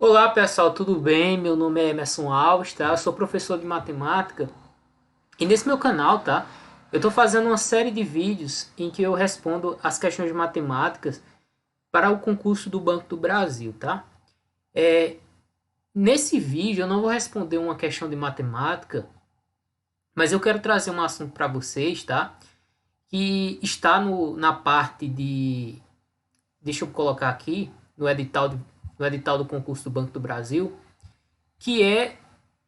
Olá pessoal, tudo bem? Meu nome é Emerson Alves, tá? Eu sou professor de matemática e nesse meu canal, tá? Eu estou fazendo uma série de vídeos em que eu respondo as questões de matemáticas para o concurso do Banco do Brasil, tá? Nesse vídeo eu não vou responder uma questão de matemática, mas eu quero trazer um assunto para vocês, tá? Que está na parte de, deixa eu colocar aqui no edital do concurso do Banco do Brasil, que é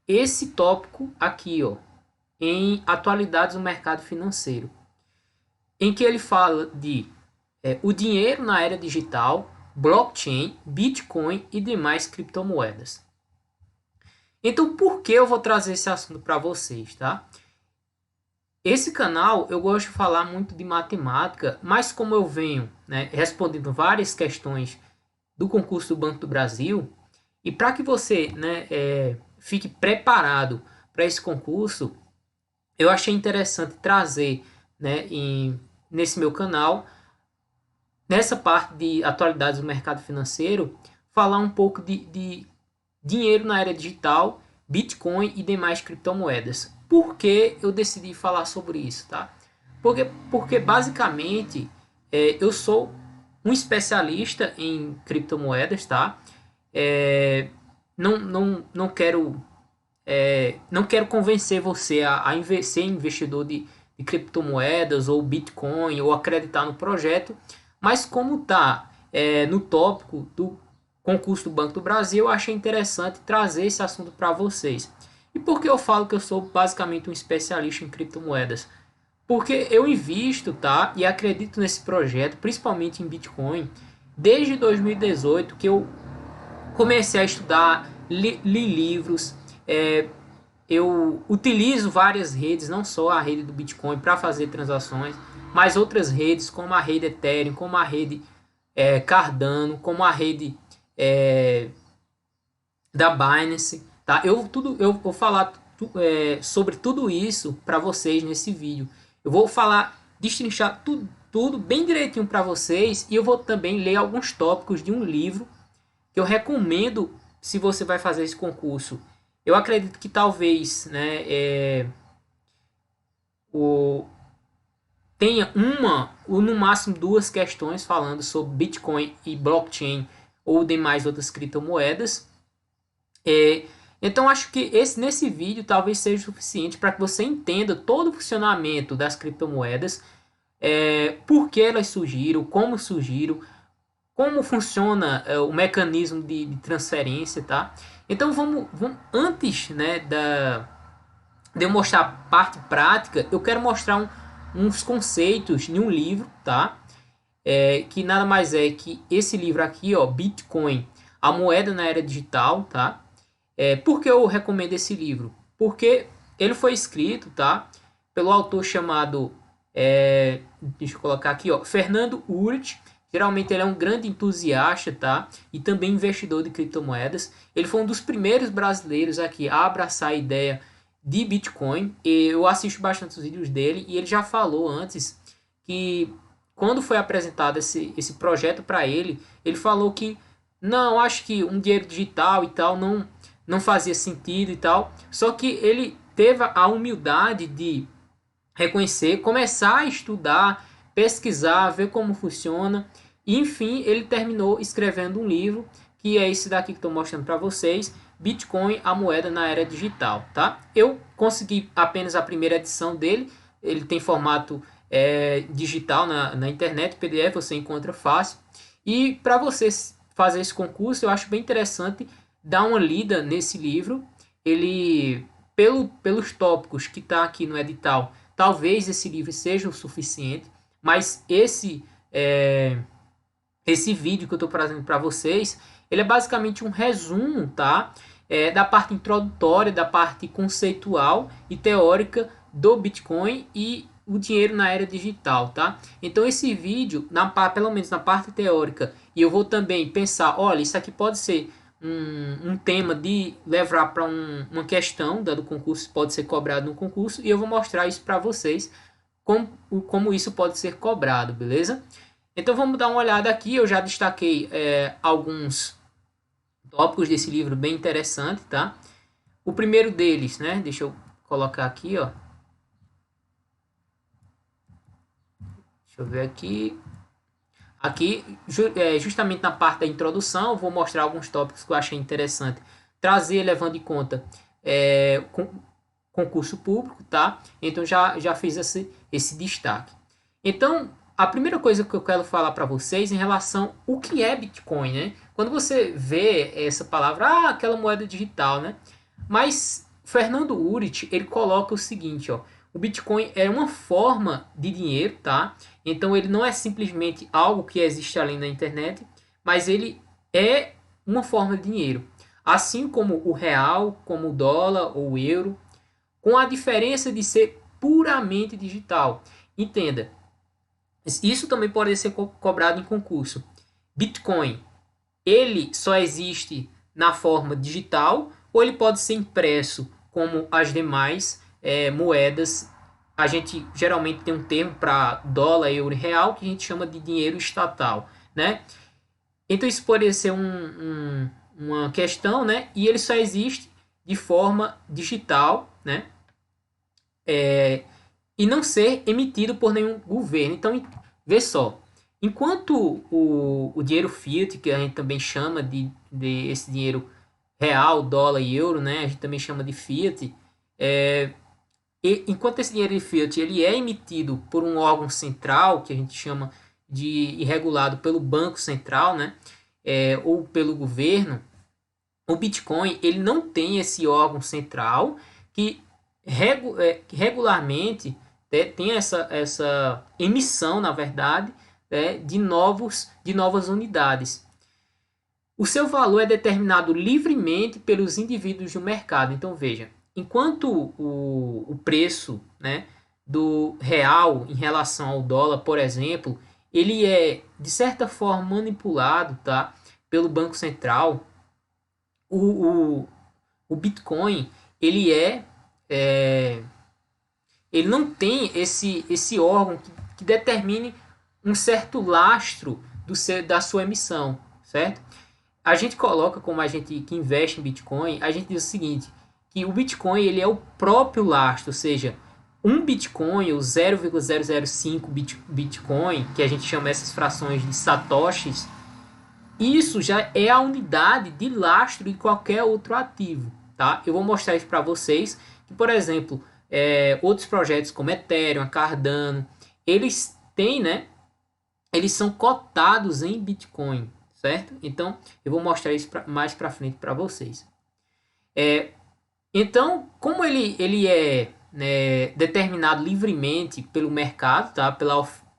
esse tópico aqui, ó, em atualidades do mercado financeiro, em que ele fala de o dinheiro na era digital, blockchain, Bitcoin e demais criptomoedas. Então, por que eu vou trazer esse assunto para vocês, tá? Esse canal eu gosto de falar muito de matemática, mas como eu venho, né, respondendo várias questões do concurso do Banco do Brasil, e para que você, né, fique preparado para esse concurso, eu achei interessante trazer, né, nesse meu canal, nessa parte de atualidades do mercado financeiro, falar um pouco de dinheiro na era digital, Bitcoin e demais criptomoedas. Por que eu decidi falar sobre isso, tá? Porque basicamente eu sou um especialista em criptomoedas, tá? É, não quero não quero convencer você a ser investidor de criptomoedas ou Bitcoin ou acreditar no projeto, mas como está no tópico do concurso do Banco do Brasil, eu achei interessante trazer esse assunto para vocês. E por que eu falo que eu sou basicamente um especialista em criptomoedas? Porque eu invisto, tá? E acredito nesse projeto, principalmente em Bitcoin, desde 2018 que eu comecei a estudar, li livros, é, eu utilizo várias redes, não só a rede do Bitcoin para fazer transações, mas outras redes como a rede Ethereum, como a rede Cardano, como a rede é, da Binance, tá? Eu vou falar sobre tudo isso para vocês nesse vídeo. Eu vou falar, destrinchar tudo bem direitinho para vocês e eu vou também ler alguns tópicos de um livro que eu recomendo se você vai fazer esse concurso. Eu acredito que talvez, né, o, tenha uma ou no máximo duas questões falando sobre Bitcoin e blockchain ou demais outras criptomoedas. É, então acho que nesse vídeo talvez seja suficiente para que você entenda todo o funcionamento das criptomoedas, por que elas surgiram, como funciona o mecanismo de transferência, tá? Então vamos antes, né, de eu mostrar a parte prática, eu quero mostrar uns conceitos em um livro, tá? Que nada mais é que esse livro aqui, ó, Bitcoin, a moeda na era digital, tá? Por que eu recomendo esse livro? Porque ele foi escrito, tá? Pelo autor chamado, deixa eu colocar aqui, ó, Fernando Urich. Geralmente ele é um grande entusiasta, tá? E também investidor de criptomoedas. Ele foi um dos primeiros brasileiros aqui a abraçar a ideia de Bitcoin. Eu assisto bastante os vídeos dele e ele já falou antes que quando foi apresentado esse projeto para ele, ele falou que não, acho que um dinheiro digital e tal não fazia sentido e tal. Só que ele teve a humildade de reconhecer, começar a estudar, pesquisar, ver como funciona. E, enfim, ele terminou escrevendo um livro, que é esse daqui que estou mostrando para vocês, Bitcoin, a moeda na era digital, tá? Eu consegui apenas a primeira edição dele, ele tem formato digital na internet, PDF, você encontra fácil. E para vocês fazer esse concurso, eu acho bem interessante dar uma lida nesse livro. Ele, pelos tópicos que está aqui no edital, talvez esse livro seja o suficiente, mas esse vídeo que eu estou trazendo para vocês, ele é basicamente um resumo, tá? Da parte introdutória, da parte conceitual e teórica do Bitcoin e o dinheiro na era digital, tá? Então esse vídeo, pelo menos na parte teórica, e eu vou também pensar, olha, isso aqui pode ser um tema de levar para uma questão do concurso, pode ser cobrado no concurso, e eu vou mostrar isso para vocês, como isso pode ser cobrado, beleza? Então vamos dar uma olhada aqui, eu já destaquei alguns tópicos desse livro bem interessante, tá? O primeiro deles, né? Deixa eu colocar aqui, ó. Deixa eu ver aqui. Aqui, justamente na parte da introdução, eu vou mostrar alguns tópicos que eu achei interessante trazer, levando em conta concurso público, tá? Então já fiz esse destaque. Então, a primeira coisa que eu quero falar para vocês em relação ao que é Bitcoin, né? Quando você vê essa palavra, aquela moeda digital, né? Mas Fernando Urich, ele coloca o seguinte, ó, o Bitcoin é uma forma de dinheiro, tá? Então ele não é simplesmente algo que existe ali na internet, mas ele é uma forma de dinheiro. Assim como o real, como o dólar ou o euro, com a diferença de ser puramente digital. Entenda, isso também pode ser cobrado em concurso. Bitcoin, ele só existe na forma digital ou ele pode ser impresso como as demais moedas. A gente geralmente tem um termo para dólar, euro e real que a gente chama de dinheiro estatal, né? Então isso pode ser uma questão, né? E ele só existe de forma digital, né? E não ser emitido por nenhum governo. Então, vê só, enquanto o dinheiro fiat, que a gente também chama de esse dinheiro real, dólar e euro, né? A gente também chama de fiat. Enquanto esse dinheiro de fiat ele é emitido por um órgão central, que a gente chama de regulado pelo Banco Central, né? Ou pelo governo, o Bitcoin ele não tem esse órgão central que regularmente tem essa emissão, na verdade, de novas unidades. O seu valor é determinado livremente pelos indivíduos do mercado. Então, veja, enquanto o preço, né, do real em relação ao dólar, por exemplo, ele é, de certa forma, manipulado, tá, pelo Banco Central, o Bitcoin, ele não tem esse órgão que determine um certo lastro da sua emissão, certo? A gente coloca, como a gente que investe em Bitcoin, a gente diz o seguinte, que o Bitcoin ele é o próprio lastro, ou seja, um Bitcoin, ou 0,005 Bitcoin, que a gente chama essas frações de satoshis, isso já é a unidade de lastro de qualquer outro ativo, tá? Eu vou mostrar isso para vocês, que, por exemplo, outros projetos como Ethereum, Cardano, eles têm, né? Eles são cotados em Bitcoin, certo? Então, eu vou mostrar isso mais para frente para vocês. Então, como ele é, né, determinado livremente pelo mercado, tá?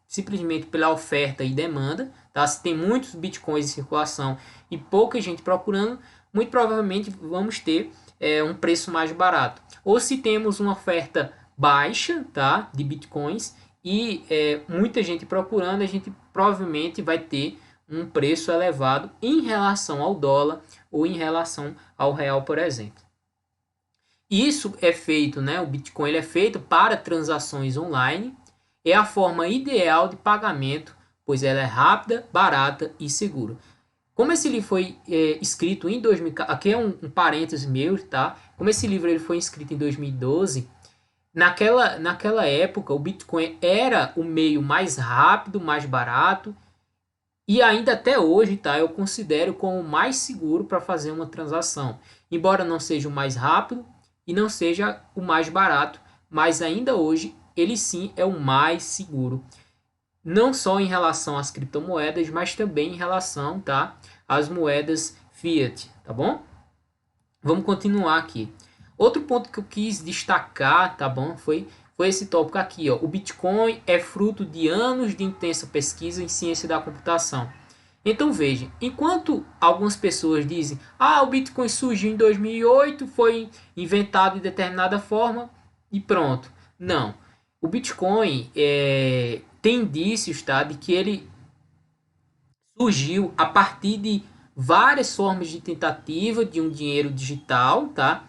Simplesmente pela oferta e demanda, tá? Se tem muitos bitcoins em circulação e pouca gente procurando, muito provavelmente vamos ter um preço mais barato. Ou se temos uma oferta baixa, tá? De bitcoins e muita gente procurando, a gente provavelmente vai ter um preço elevado em relação ao dólar ou em relação ao real, por exemplo. Isso é feito, né? O Bitcoin ele é feito para transações online. É a forma ideal de pagamento, pois ela é rápida, barata e segura. Como esse livro foi escrito em 2000, aqui é um parêntese meu, tá? Como esse livro ele foi escrito em 2012, naquela época o Bitcoin era o meio mais rápido, mais barato e ainda até hoje, tá? Eu considero como o mais seguro para fazer uma transação. Embora não seja o mais rápido e não seja o mais barato, mas ainda hoje ele sim é o mais seguro. Não só em relação às criptomoedas, mas também em relação, tá, às moedas fiat, tá bom? Vamos continuar aqui. Outro ponto que eu quis destacar, tá bom, foi esse tópico aqui, ó. O Bitcoin é fruto de anos de intensa pesquisa em ciência da computação. Então veja, enquanto algumas pessoas dizem, o Bitcoin surgiu em 2008, foi inventado de determinada forma e pronto. Não, o Bitcoin tem indícios, tá, de que ele surgiu a partir de várias formas de tentativa de um dinheiro digital, tá?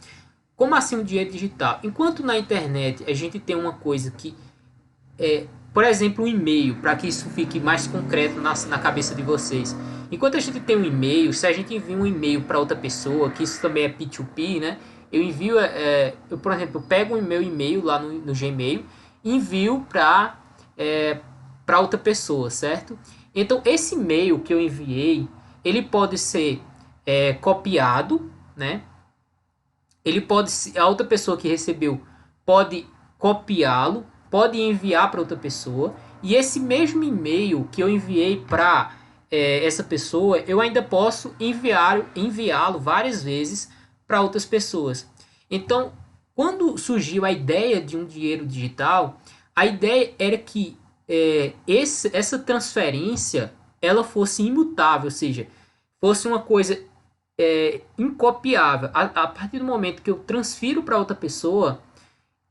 Como assim um dinheiro digital? Enquanto na internet a gente tem uma coisa que por exemplo, um e-mail, para que isso fique mais concreto na cabeça de vocês. Enquanto a gente tem um e-mail, se a gente envia um e-mail para outra pessoa, que isso também é P2P, né? Eu envio, eu, por exemplo, eu pego o meu e-mail lá no Gmail e envio para outra pessoa, certo? Então, esse e-mail que eu enviei, ele pode ser copiado, né? Ele pode, a outra pessoa que recebeu pode copiá-lo, pode enviar para outra pessoa, e esse mesmo e-mail que eu enviei para essa pessoa, eu ainda posso enviá-lo várias vezes para outras pessoas. Então, quando surgiu a ideia de um dinheiro digital, a ideia era que essa transferência ela fosse imutável, ou seja, fosse uma coisa incopiável. A partir do momento que eu transfiro para outra pessoa,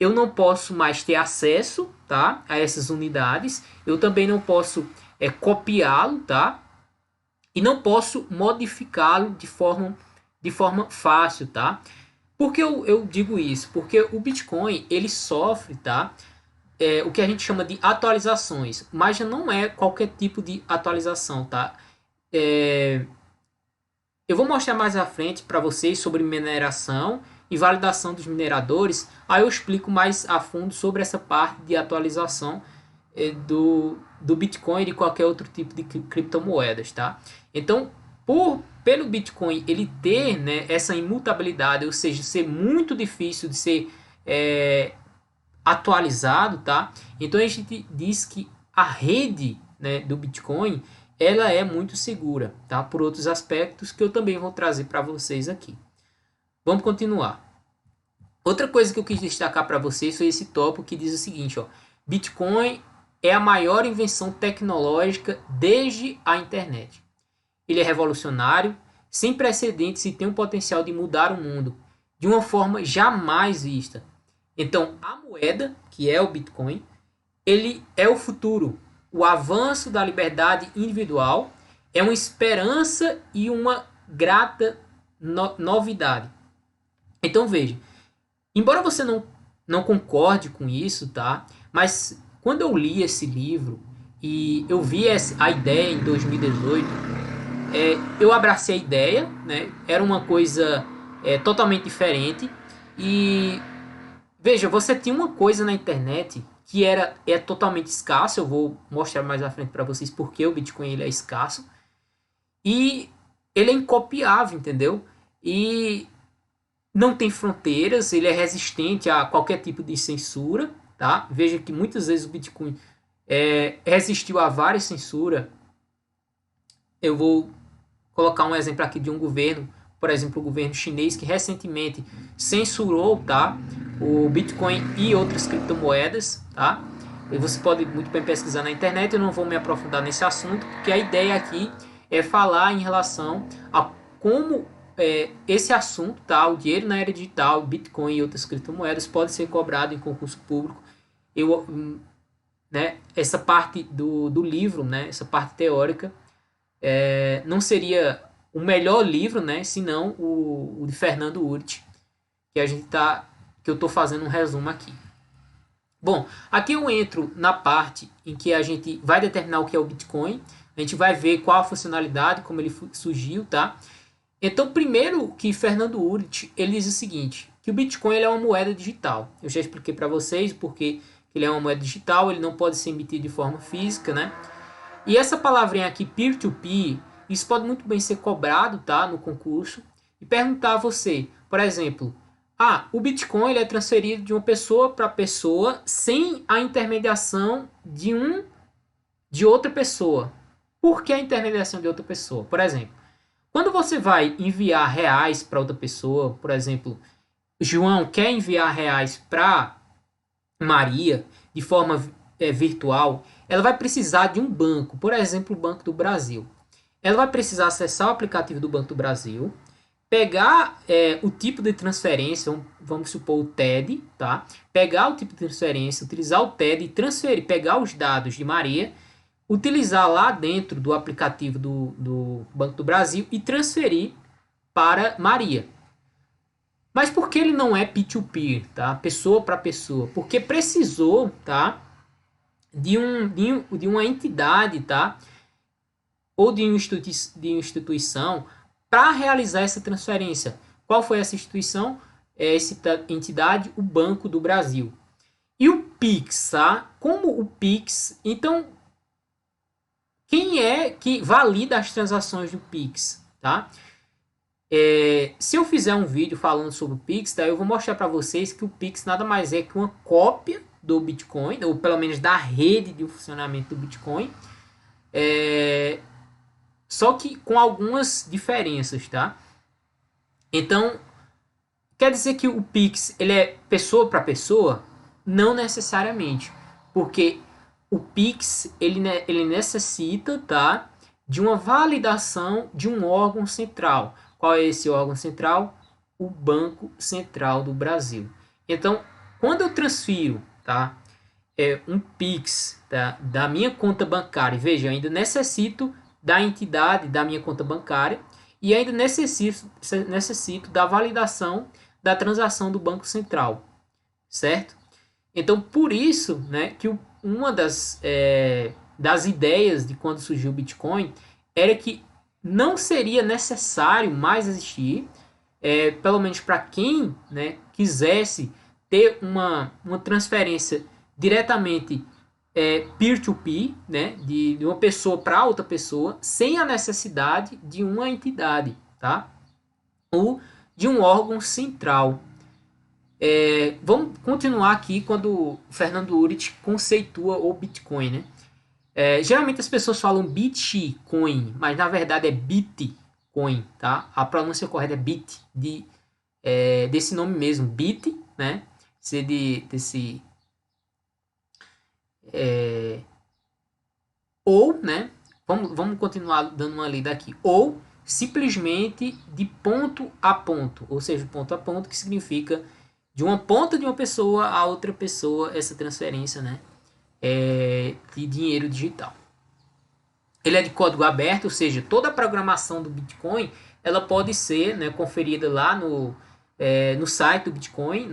eu não posso mais ter acesso, tá, a essas unidades. Eu também não posso copiá-lo, tá? E não posso modificá-lo de forma fácil, tá? Por que eu digo isso? Porque o Bitcoin ele sofre, tá? O que a gente chama de atualizações, mas já não é qualquer tipo de atualização, tá? Eu vou mostrar mais à frente para vocês sobre mineração e validação dos mineradores. Aí eu explico mais a fundo sobre essa parte de atualização do Bitcoin e de qualquer outro tipo de criptomoedas, tá? Então, pelo Bitcoin ele ter, né, essa imutabilidade, ou seja, ser muito difícil de ser atualizado, tá? Então a gente diz que a rede, né, do Bitcoin ela é muito segura, tá? Por outros aspectos que eu também vou trazer para vocês aqui. Vamos continuar. Outra coisa que eu quis destacar para vocês foi esse tópico que diz o seguinte, ó: Bitcoin é a maior invenção tecnológica desde a internet. Ele é revolucionário, sem precedentes e tem o potencial de mudar o mundo de uma forma jamais vista. Então, a moeda, que é o Bitcoin, ele é o futuro. O avanço da liberdade individual é uma esperança e uma grata novidade. Então veja, embora você não concorde com isso, tá? Mas quando eu li esse livro e eu vi a ideia em 2018, eu abracei a ideia, né? Era uma coisa totalmente diferente. E veja, você tinha uma coisa na internet que é totalmente escasso. Eu vou mostrar mais à frente para vocês porque o Bitcoin ele é escasso. E ele é incopiável, entendeu? E não tem fronteiras, ele é resistente a qualquer tipo de censura, tá? Veja que muitas vezes o Bitcoin resistiu a várias censuras. Eu vou colocar um exemplo aqui de um governo, por exemplo, o governo chinês, que recentemente censurou, tá, o Bitcoin e outras criptomoedas, tá? E você pode muito bem pesquisar na internet, eu não vou me aprofundar nesse assunto, porque a ideia aqui é falar em relação a como esse assunto, tá, o dinheiro na era digital, Bitcoin e outras criptomoedas pode ser cobrado em concurso público. Essa parte do livro, né, essa parte teórica, não seria o melhor livro, né, senão o de Fernando Urich, que eu estou fazendo um resumo aqui. Bom, aqui eu entro na parte em que a gente vai determinar o que é o Bitcoin, a gente vai ver qual a funcionalidade, como ele surgiu, tá? Então, primeiro que Fernando Urich, ele diz o seguinte, que o Bitcoin ele é uma moeda digital. Eu já expliquei para vocês porque ele é uma moeda digital, ele não pode ser emitido de forma física, né? E essa palavrinha aqui, peer-to-peer, isso pode muito bem ser cobrado, tá, no concurso, e perguntar a você, por exemplo, o Bitcoin ele é transferido de uma pessoa para pessoa sem a intermediação de outra pessoa. Por que a intermediação de outra pessoa? Por exemplo, quando você vai enviar reais para outra pessoa, por exemplo, João quer enviar reais para Maria de forma virtual, ela vai precisar de um banco, por exemplo, o Banco do Brasil. Ela vai precisar acessar o aplicativo do Banco do Brasil, pegar o tipo de transferência, vamos supor o TED, tá? Pegar o tipo de transferência, utilizar o TED e transferir, pegar os dados de Maria, utilizar lá dentro do aplicativo do Banco do Brasil e transferir para Maria. Mas por que ele não é peer-to-peer, tá? Pessoa para pessoa? Porque precisou, tá? De uma entidade, tá? ou de instituição para realizar essa transferência. Qual foi essa instituição? Essa entidade, o Banco do Brasil. E o Pix, tá? Como o Pix, então, quem é que valida as transações do Pix, tá? Se eu fizer um vídeo falando sobre o Pix, tá, eu vou mostrar para vocês que o Pix nada mais é que uma cópia do Bitcoin, ou pelo menos da rede de funcionamento do Bitcoin, só que com algumas diferenças, tá? Então, quer dizer que o Pix ele é pessoa para pessoa? Não necessariamente, porque o Pix ele necessita, tá, de uma validação de um órgão central. Qual é esse órgão central? O Banco Central do Brasil. Então, quando eu transfiro, tá, um Pix, tá, da minha conta bancária, veja, eu ainda necessito da entidade da minha conta bancária e ainda necessito da validação da transação do Banco Central, certo? Então, por isso, né, que uma das ideias de quando surgiu o Bitcoin era que não seria necessário mais existir, pelo menos para quem, né, quisesse ter uma transferência diretamente peer-to-peer, né, de uma pessoa para outra pessoa, sem a necessidade de uma entidade, tá? Ou de um órgão central. Vamos continuar aqui quando o Fernando Urich conceitua o Bitcoin, né? Geralmente as pessoas falam Bitcoin, mas na verdade é Bitcoin, tá? A pronúncia correta é Bit, desse nome mesmo, Bit, né? Ou, né? Vamos continuar dando uma lida aqui. Ou simplesmente de ponto a ponto, ou seja, ponto a ponto que significa de uma ponta de uma pessoa a outra pessoa essa transferência, né? De dinheiro digital. Ele é de código aberto, ou seja, toda a programação do Bitcoin ela pode ser, né, conferida lá no site do Bitcoin.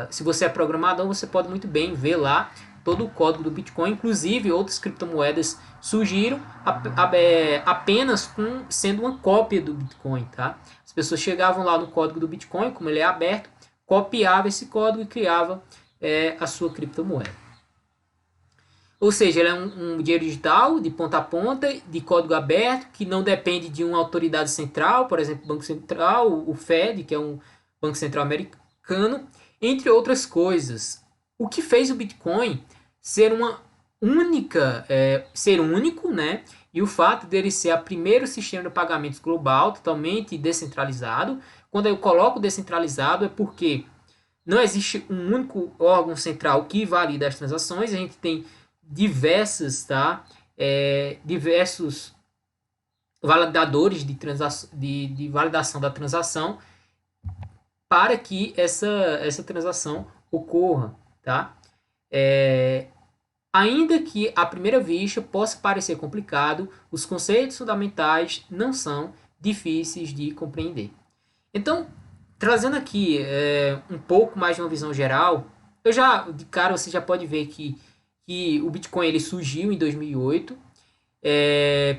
Se você é programador, você pode muito bem ver lá todo o código do Bitcoin. Inclusive, outras criptomoedas surgiram apenas sendo uma cópia do Bitcoin. Tá? As pessoas chegavam lá no código do Bitcoin, como ele é aberto, copiava esse código e criava a sua criptomoeda. Ou seja, ele é um dinheiro digital de ponta a ponta, de código aberto, que não depende de uma autoridade central, por exemplo, o Banco Central, o Fed, que é um Banco Central americano, entre outras coisas. O que fez o Bitcoin ser ser único, né? E o fato dele ser o primeiro sistema de pagamentos global, totalmente descentralizado. Quando eu coloco descentralizado é porque não existe um único órgão central que valida as transações. A gente tem diversos validadores de validação da transação para que essa transação ocorra, tá? Ainda que à primeira vista possa parecer complicado, os conceitos fundamentais não são difíceis de compreender. Então, trazendo aqui um pouco mais de uma visão geral, de cara você já pode ver que o Bitcoin ele surgiu em 2008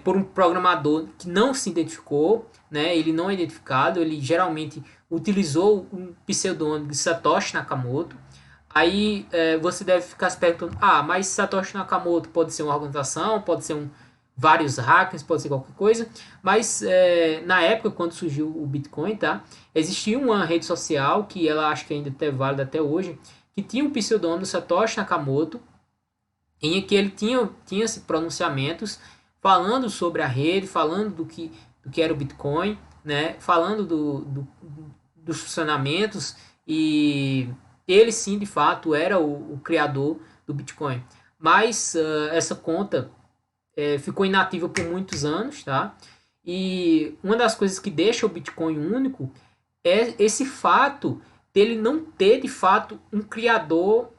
por um programador que não se identificou, né? Ele não é identificado, ele geralmente utilizou um pseudônimo de Satoshi Nakamoto. Aí você deve ficar se perguntando, mas Satoshi Nakamoto pode ser uma organização, pode ser vários hackers, pode ser qualquer coisa, mas na época quando surgiu o Bitcoin, tá? Existia uma rede social que ela acho que ainda é válida até hoje, que tinha um pseudônimo Satoshi Nakamoto, em que ele tinha pronunciamentos falando sobre a rede, falando do que era o Bitcoin, né? Falando dos funcionamentos, e ele sim, de fato, era o criador do Bitcoin. Mas essa conta ficou inativa por muitos anos, tá? E uma das coisas que deixa o Bitcoin único é esse fato dele não ter, de fato, um criador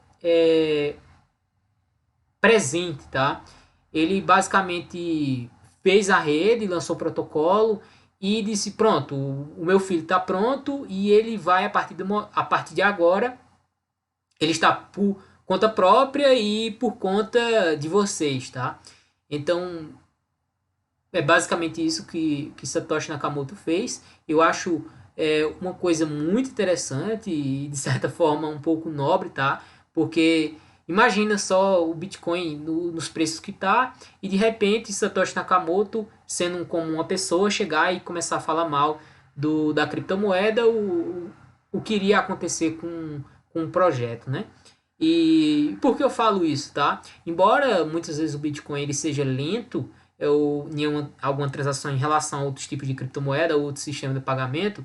presente, tá? Ele basicamente fez a rede, lançou o protocolo e disse, pronto, o meu filho está pronto e ele vai, a partir de agora, ele está por conta própria e por conta de vocês, tá? Então, é basicamente isso que Satoshi Nakamoto fez. Eu acho uma coisa muito interessante e, de certa forma, um pouco nobre, tá? Porque imagina só o Bitcoin nos preços que tá e, de repente, Satoshi Nakamoto, sendo como uma pessoa, chegar e começar a falar mal da criptomoeda, o que iria acontecer com o projeto, né? E por que eu falo isso, tá? Embora muitas vezes o Bitcoin ele seja lento, ou em alguma transação em relação a outros tipos de criptomoeda ou outro sistema de pagamento,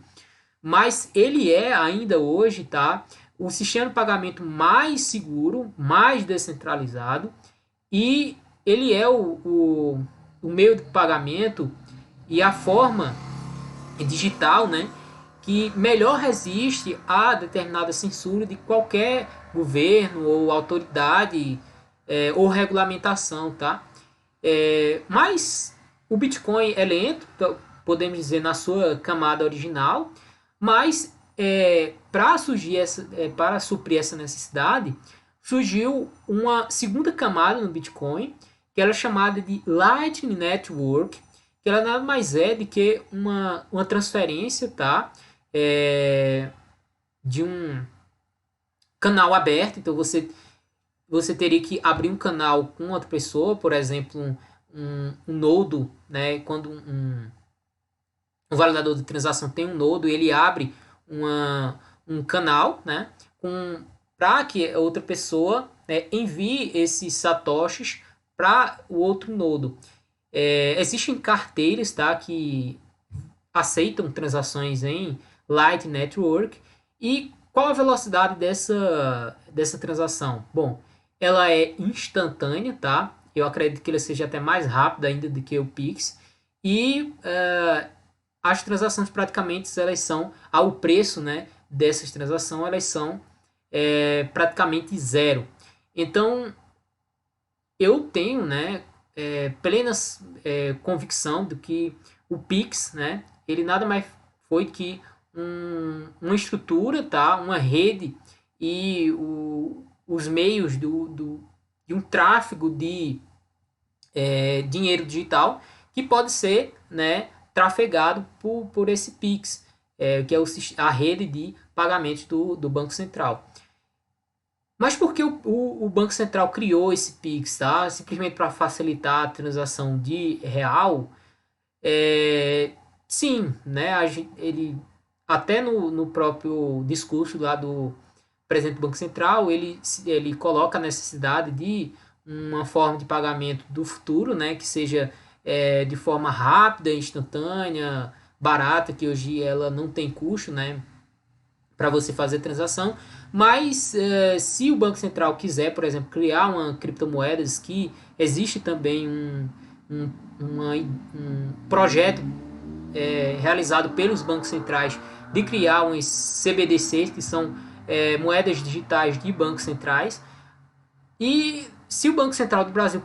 mas ele é ainda hoje, tá? O sistema de pagamento mais seguro, mais descentralizado e ele é o meio de pagamento e a forma digital, né? Que melhor resiste a determinada censura de qualquer governo ou autoridade ou regulamentação, tá? Mas o Bitcoin é lento, podemos dizer, na sua camada original, mas para suprir essa necessidade, surgiu uma segunda camada no Bitcoin, que era chamada de Lightning Network, que ela nada mais é do que uma transferência, tá? De um canal aberto, então você teria que abrir um canal com outra pessoa, por exemplo, um nodo, né? Quando um validador de transação tem um nodo, ele abre um canal, né? Para que outra pessoa, né, envie esses satoshis para o outro nodo. Existem carteiras, tá, que aceitam transações em Light Network. E qual a velocidade dessa transação? Bom, ela é instantânea, tá? Eu acredito que ela seja até mais rápida ainda do que o Pix. E as transações praticamente elas são, ao preço, né, dessas transações, elas são praticamente zero. Então, eu tenho, né, plena convicção de que o Pix, né, ele nada mais foi que uma estrutura, tá, uma rede e os meios de um tráfego de dinheiro digital que pode ser, né, trafegado por esse Pix, que é a rede de pagamentos do Banco Central. Mas por que o Banco Central criou esse Pix? Tá? Simplesmente para facilitar a transação de real? Sim, né? Ele, até no próprio discurso lá do presidente do Banco Central, ele coloca a necessidade de uma forma de pagamento do futuro, né? Que seja de forma rápida, instantânea, barata, que hoje ela não tem custo, né? Para você fazer transação, mas se o Banco Central quiser, por exemplo, criar uma criptomoedas, que existe também um, um projeto realizado pelos bancos centrais de criar uns CBDCs, que são moedas digitais de bancos centrais, e se o Banco Central do Brasil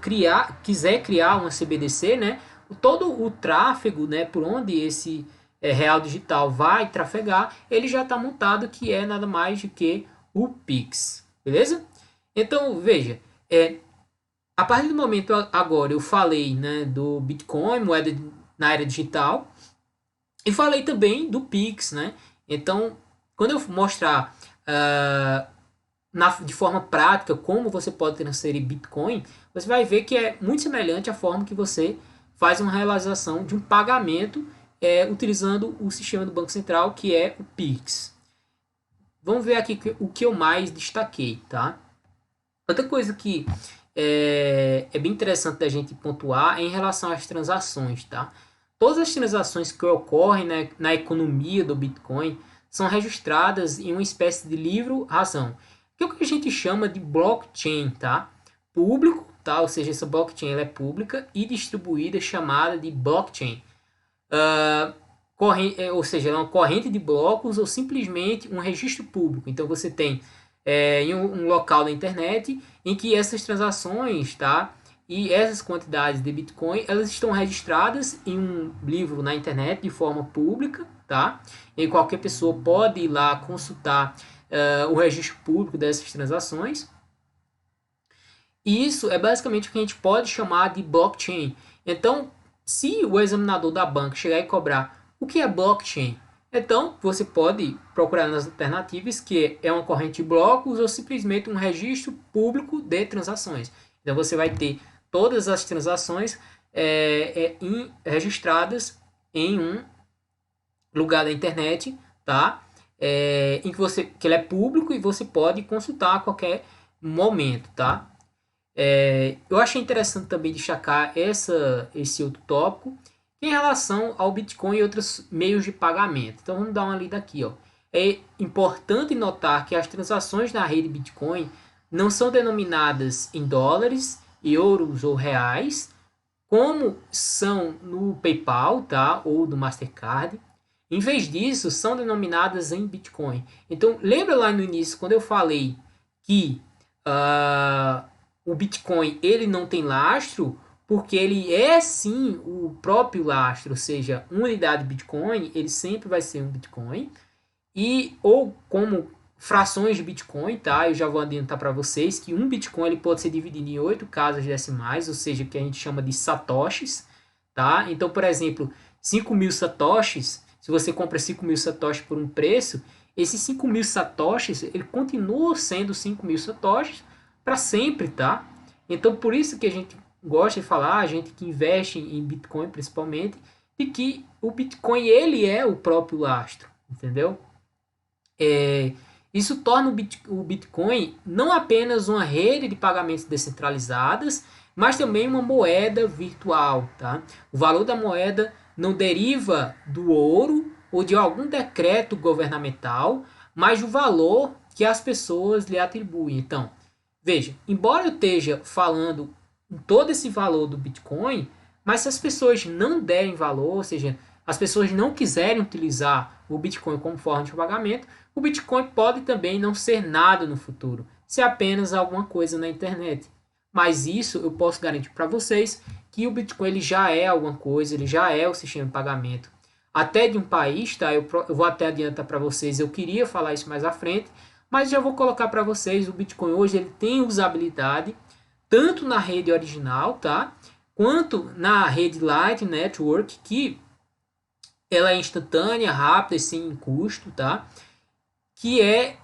quiser criar uma CBDC, né, todo o tráfego, né, por onde esse real digital vai trafegar, ele já está montado, que é nada mais do que o Pix, beleza? Então, veja, a partir do momento agora eu falei, né, do Bitcoin, moeda na era digital, e falei também do Pix, né? Então, quando eu mostrar de forma prática como você pode transferir Bitcoin, você vai ver que é muito semelhante à forma que você faz uma realização de um pagamento utilizando o sistema do Banco Central, que é o Pix. Vamos ver aqui o que eu mais destaquei, tá? Outra coisa que é bem interessante da gente pontuar é em relação às transações, tá? Todas as transações que ocorrem, né, na economia do Bitcoin são registradas em uma espécie de livro-razão, que é o que a gente chama de blockchain, tá? Público, tá? Ou seja, essa blockchain ela é pública e distribuída, chamada de blockchain. Ou seja, ela é uma corrente de blocos ou simplesmente um registro público. Então você tem em um local da internet em que essas transações, tá? E essas quantidades de Bitcoin, elas estão registradas em um livro na internet de forma pública, tá? E qualquer pessoa pode ir lá consultar o registro público dessas transações. E isso é basicamente o que a gente pode chamar de blockchain. Então, se o examinador da banca chegar e cobrar o que é blockchain, então você pode procurar nas alternativas que é uma corrente de blocos ou simplesmente um registro público de transações. Então você vai ter todas as transações registradas em um lugar da internet, tá? Em que ele é público e você pode consultar a qualquer momento, tá? Eu achei interessante também destacar esse outro tópico em relação ao Bitcoin e outros meios de pagamento. Então vamos dar uma lida aqui, ó. É importante notar que as transações na rede Bitcoin não são denominadas em dólares, euros ou reais, como são no PayPal, tá? Ou do Mastercard. Em vez disso, são denominadas em Bitcoin. Então, lembra lá no início, quando eu falei que o Bitcoin ele não tem lastro, porque ele é sim o próprio lastro, ou seja, uma unidade de Bitcoin, ele sempre vai ser um Bitcoin, ou como frações de Bitcoin, tá? Eu já vou adiantar para vocês que um Bitcoin ele pode ser dividido em 8 casas decimais, ou seja, que a gente chama de satoshis, tá? Então, por exemplo, 5.000 satoshis, se você compra 5.000 satoshis por um preço, esses 5.000 satoshis, ele continua sendo 5.000 satoshis para sempre, tá? Então, por isso que a gente gosta de falar, a gente que investe em Bitcoin principalmente, de que o Bitcoin ele é o próprio lastro, entendeu? Isso torna o Bitcoin não apenas uma rede de pagamentos descentralizadas, mas também uma moeda virtual. Tá? O valor da moeda não deriva do ouro ou de algum decreto governamental, mas do valor que as pessoas lhe atribuem. Então, veja, embora eu esteja falando todo esse valor do Bitcoin, mas se as pessoas não derem valor, ou seja, as pessoas não quiserem utilizar o Bitcoin como forma de pagamento, o Bitcoin pode também não ser nada no futuro, ser apenas alguma coisa na internet. Mas isso eu posso garantir para vocês que o Bitcoin ele já é alguma coisa, ele já é o sistema de pagamento. Até de um país, tá? Eu vou até adiantar para vocês, eu queria falar isso mais à frente, mas já vou colocar para vocês, o Bitcoin hoje ele tem usabilidade tanto na rede original, tá? Quanto na rede Light Network, que ela é instantânea, rápida e sem custo, tá? Que é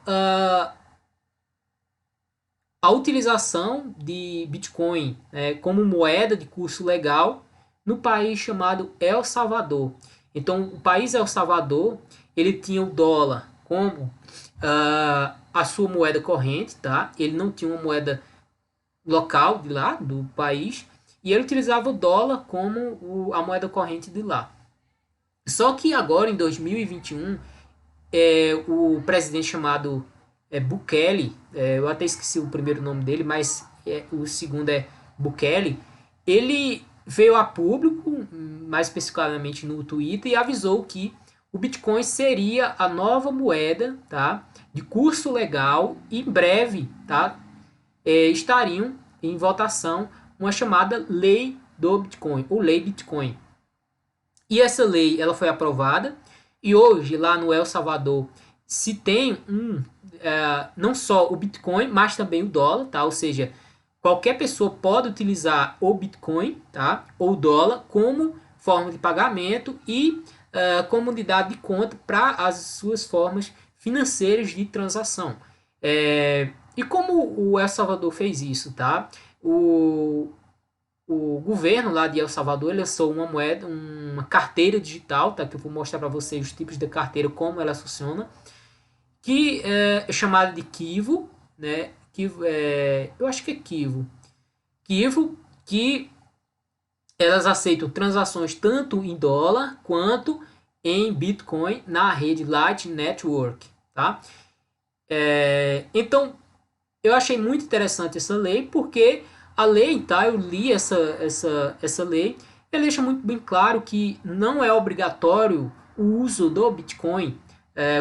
a utilização de Bitcoin como moeda de curso legal no país chamado El Salvador. Então, o país El Salvador, ele tinha o dólar como a sua moeda corrente, tá? Ele não tinha uma moeda local de lá, do país, e ele utilizava o dólar como a moeda corrente de lá. Só que agora, em 2021, o presidente chamado Bukele, eu até esqueci o primeiro nome dele, mas o segundo é Bukele, ele veio a público, mais especificamente no Twitter, e avisou que o Bitcoin seria a nova moeda, tá, de curso legal, e em breve, tá, estariam em votação uma chamada Lei do Bitcoin, ou Lei Bitcoin. E essa lei ela foi aprovada, e hoje lá no El Salvador se tem não só o Bitcoin, mas também o dólar, tá? Ou seja, qualquer pessoa pode utilizar o Bitcoin, tá? Ou o dólar como forma de pagamento e como unidade de conta para as suas formas financeiras de transação. E como o El Salvador fez isso, tá? O governo lá de El Salvador lançou uma moeda, uma carteira digital, tá? Que eu vou mostrar para vocês os tipos de carteira, como ela funciona, que é chamada de Kivo, né? Eu acho que é Kivo. Kivo, que elas aceitam transações tanto em dólar quanto em Bitcoin na rede Light Network, tá? Então, eu achei muito interessante essa lei, porque a lei, tá? Eu li essa lei, ela deixa muito bem claro que não é obrigatório o uso do Bitcoin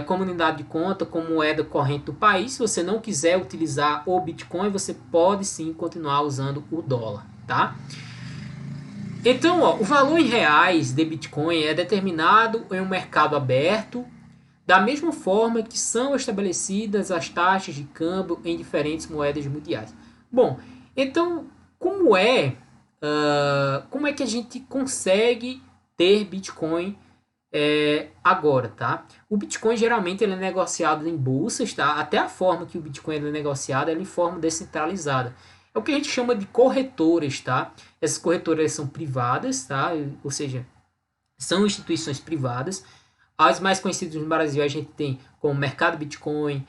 como unidade de conta, como moeda corrente do país. Se você não quiser utilizar o Bitcoin, você pode sim continuar usando o dólar, tá? Então, ó, o valor em reais de Bitcoin é determinado em um mercado aberto, da mesma forma que são estabelecidas as taxas de câmbio em diferentes moedas mundiais. Bom, então, como é como é que a gente consegue ter Bitcoin agora, tá? O Bitcoin geralmente ele é negociado em bolsas, tá? Até a forma que o Bitcoin é negociado é em forma descentralizada. É o que a gente chama de corretoras, tá? Essas corretoras são privadas, tá? Ou seja, são instituições privadas. As mais conhecidas no Brasil a gente tem como Mercado Bitcoin,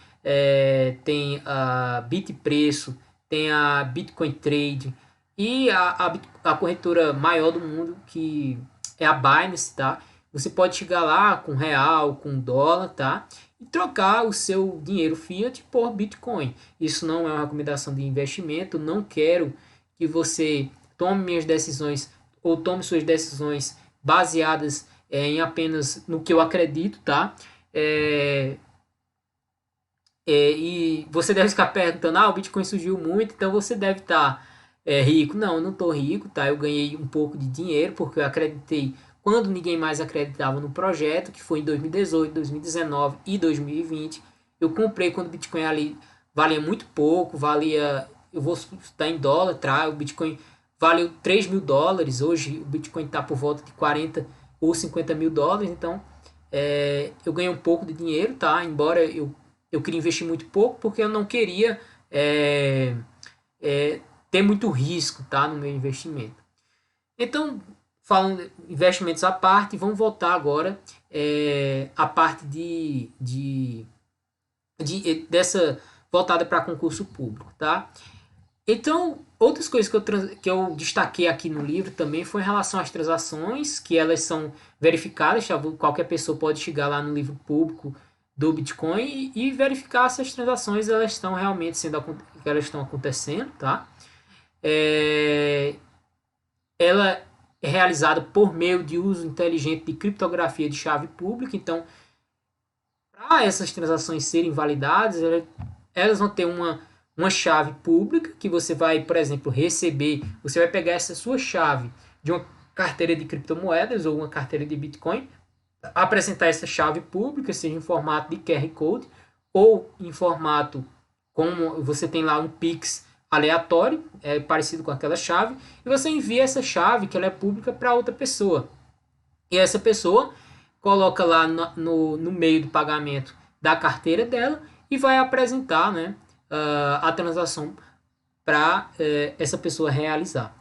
tem a Bitpreço, tem a Bitcoin Trade e a corretora maior do mundo que é a Binance, tá? Você pode chegar lá com real, com dólar, tá? E trocar o seu dinheiro fiat por Bitcoin. Isso não é uma recomendação de investimento. Não quero que você tome minhas decisões ou tome suas decisões baseadas em apenas no que eu acredito, tá? É, e você deve ficar perguntando, o Bitcoin surgiu muito, então você deve estar rico. Não, eu não estou rico, tá? Eu ganhei um pouco de dinheiro porque eu acreditei quando ninguém mais acreditava no projeto, que foi em 2018, 2019 e 2020. Eu comprei quando o Bitcoin ali valia muito pouco, valia, eu vou estar em dólar, tá? O Bitcoin valeu 3 mil dólares, hoje o Bitcoin está por volta de 40 ou 50 mil dólares, então eu ganhei um pouco de dinheiro, tá? Embora eu queria investir muito pouco, porque eu não queria ter muito risco, tá? No meu investimento. Então, falando de investimentos à parte, vamos voltar agora à parte dessa voltada para concurso público, tá? Então, outras coisas que eu destaquei aqui no livro também foi em relação às transações, que elas são verificadas, tá? Qualquer pessoa pode chegar lá no livro público do Bitcoin e verificar se as transações elas estão realmente elas estão acontecendo, tá? É, ela é realizada por meio de uso inteligente de criptografia de chave pública, então, para essas transações serem validadas, elas vão ter uma chave pública que você vai, por exemplo, receber. Você vai pegar essa sua chave de uma carteira de criptomoedas ou uma carteira de Bitcoin, apresentar essa chave pública, seja em formato de QR Code ou em formato como você tem lá um Pix aleatório, parecido com aquela chave, e você envia essa chave, que ela é pública, para outra pessoa. E essa pessoa coloca lá no meio do pagamento da carteira dela e vai apresentar, né, a transação para essa pessoa realizar.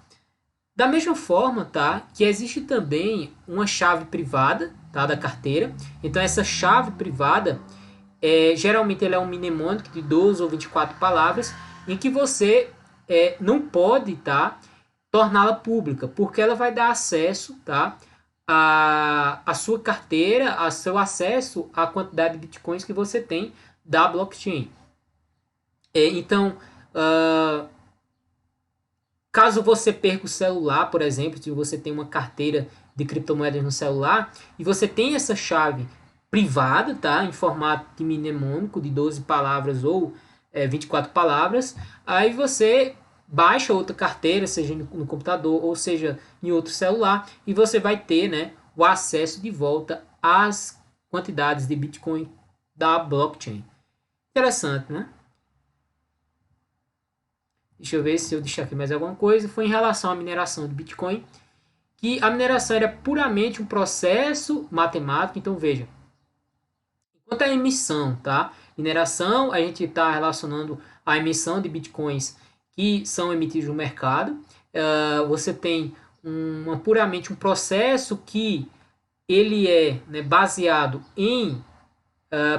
Da mesma forma, tá, que existe também uma chave privada, tá, da carteira. Então essa chave privada, geralmente ela é um mnemônico de 12 ou 24 palavras, em que você não pode, tá, torná-la pública, porque ela vai dar acesso, tá, a sua carteira, a seu acesso à quantidade de bitcoins que você tem da blockchain. Então, caso você perca o celular, por exemplo, se você tem uma carteira de criptomoedas no celular e você tem essa chave privada, tá, em formato de mnemônico de 12 palavras ou 24 palavras, aí você baixa outra carteira, seja no computador ou seja em outro celular, e você vai ter, né, o acesso de volta às quantidades de Bitcoin da blockchain. Interessante, né? Deixa eu ver se eu deixar aqui mais alguma coisa. Foi em relação à mineração de Bitcoin, que a mineração era puramente um processo matemático. Então veja, enquanto a emissão, tá? Mineração, a gente está relacionando a emissão de Bitcoins que são emitidos no mercado. Você tem puramente um processo que ele é, né, baseado em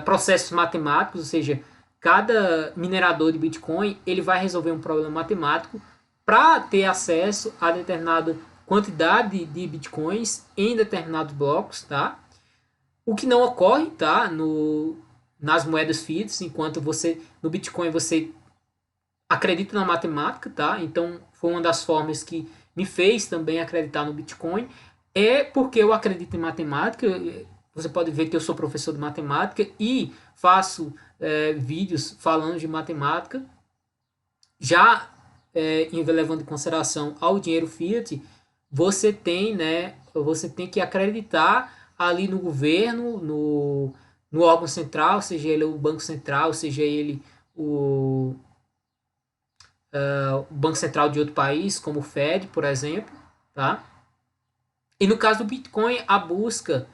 processos matemáticos, ou seja, cada minerador de Bitcoin ele vai resolver um problema matemático para ter acesso a determinada quantidade de Bitcoins em determinados blocos, tá? O que não ocorre, tá? Nas moedas fiat, enquanto no Bitcoin você acredita na matemática, tá? Então foi uma das formas que me fez também acreditar no Bitcoin. É porque eu acredito em matemática. Você pode ver que eu sou professor de matemática e faço vídeos falando de matemática. Já levando em consideração ao dinheiro fiat, você tem que acreditar ali no governo, no órgão central, seja ele o Banco Central, seja ele o Banco Central de outro país, como o Fed, por exemplo, tá? E no caso do Bitcoin, a busca